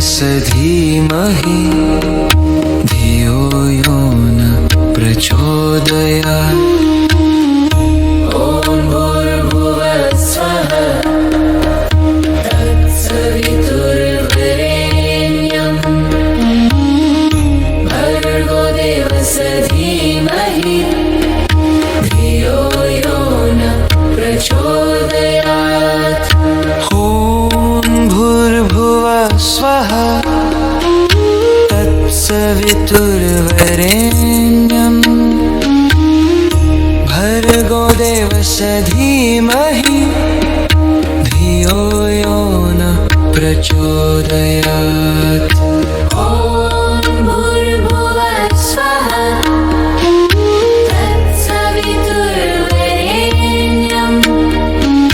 भर्गोदेवस्य धीमहि धियो यो न प्रचोदयात्। ॐ भूर्भुवः स्वः तत्सवितुर्वरेण्यं भर्गो देवस्य धीमहि धियो यो न प्रचोदयात्। ॐ भूर्भुवः स्वः तत्सवितुर्वरेण्यं भर्गो देवस्य धीमहि धियो यो न प्रचोदयात्। ॐ भूर्भुवः स्वः तत्सवितुर्वरेण्यं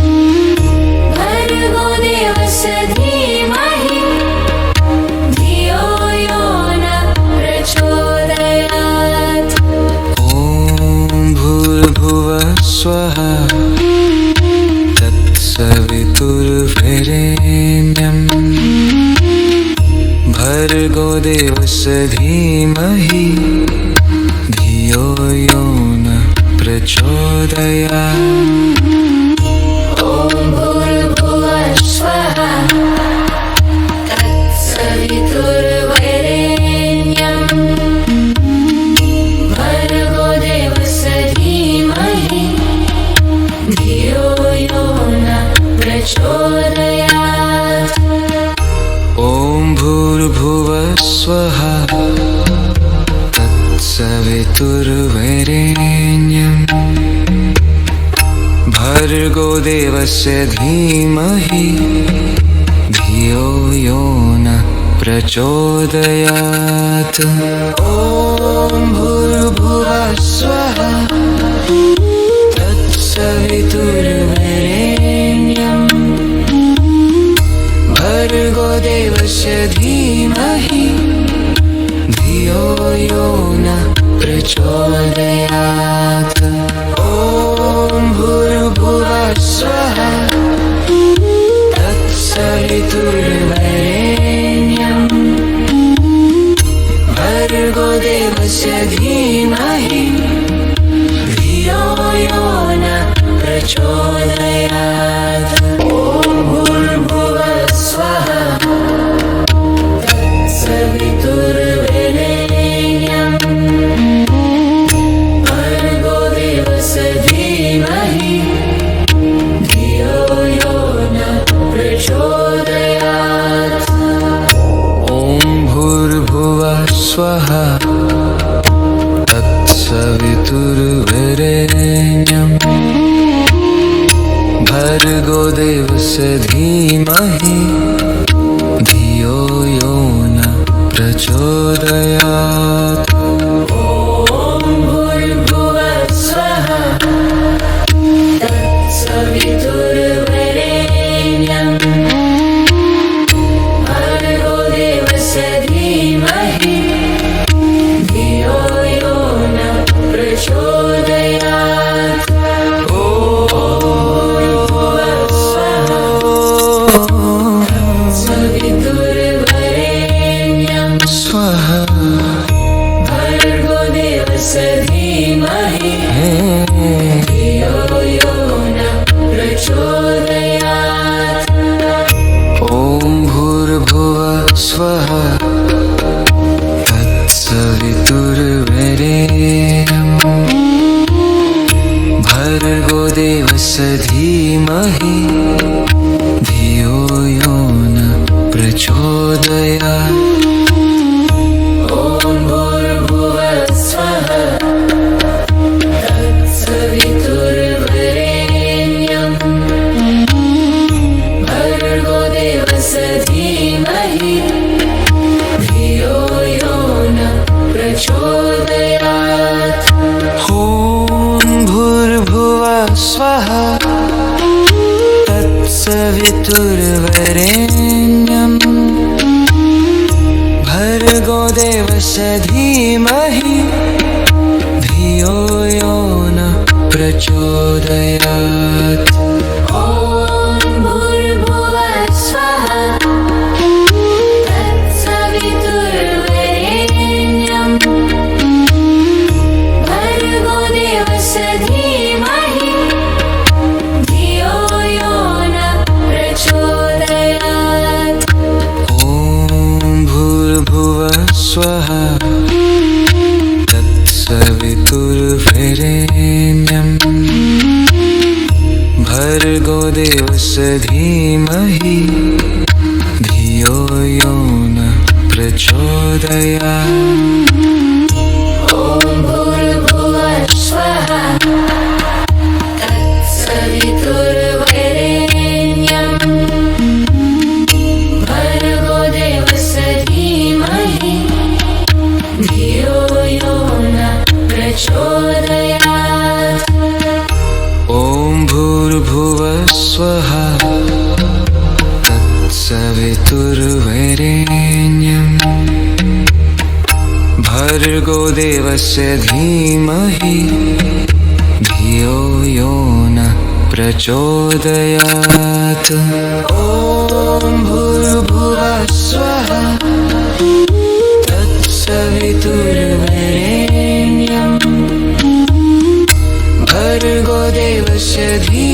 भर्गो देवस्य धीमहि धियो यो न प्रचोदयात्। ॐ भूर्भुवः स्वः तत्सवितुर्वरेण्यं भर्गो देवस्य धीमहि धियो यो न प्रचोदयात्। ॐ भूर्भुवः स्वः तत्सवितुर्वरेण्यं भर्गो देवस्य धीमहि धियो यो न प्रचोदयात्। ॐ भूर्भुवः स्वः तत्सवितुर्वरेण्यं भर्गो देवस्य धीमहि धियो यो न प्रचोदयात्। ॐ भूर्भुवः स्वः तत्सवितुर्वरेण्यं भर्गो देवस्य धीमहि धियो यो न प्रचोदयात्। ॐ भूर्भुवः स्वः तत्सवितुर्वरेण्यं भर्गो देवस्य धीमहि धियो यो न प्रचोदयात्। ॐ भूर्भुवः स्वः तत्सवितुर्वरेण्यं भर्गो देवस्य धीमहि धियो यो न प्रचोदयात्। ॐ भूर्भुवः स्वः तत्सवितुर्वरेण्यं भर्गो देवस्य धीमहि धियो यो न प्रचोदयात्। ॐ भूर्भुवः स्वः तत्सवितुर्वरेण्यं भर्गो देवस्य धीमहि धियो यो न प्रचोदयात्। ॐ भूर्भुवः स्वः तत्सवितुर्वरेण्यं स्वः भर्गो देवस्य धीमहि धियो यो न प्रचोदयात्। ॐ भूर्भुवः स्वः तत्सवितुर्वरेण्यं भर्गो देवस्य धीमहि धियो यो न प्रचोदयात्। ॐ भूर्भुवः स्वः तत्सवितुर्वरेण्यं भर्गो देवस्य धीमहि धियो यो न प्रचोदयात्। ॐ भूर्भुवः स्वः तत्सवितुर्वरेण्यं भर्गो देवस्य धीमहि धियो यो न प्रचोदयात्। ॐ भूर्भुवः स्वः धीमहि धियो यो न प्रचोदयात्। ॐ भूर्भुवः स्वः तत्सवितुर्वरेण्यं भर्गो देवस्य धीमहि धियो यो न प्रचोदयात्। ॐ भूर्भुवः स्वः तत्सवितुर्वरेण्यं भर्गो देवस्य धीमहि धियो यो न प्रचोदयात्। ॐ भूर्भुवः स्वः तत्सवितुर्वरेण्यं भर्गो देवस्य धीमहि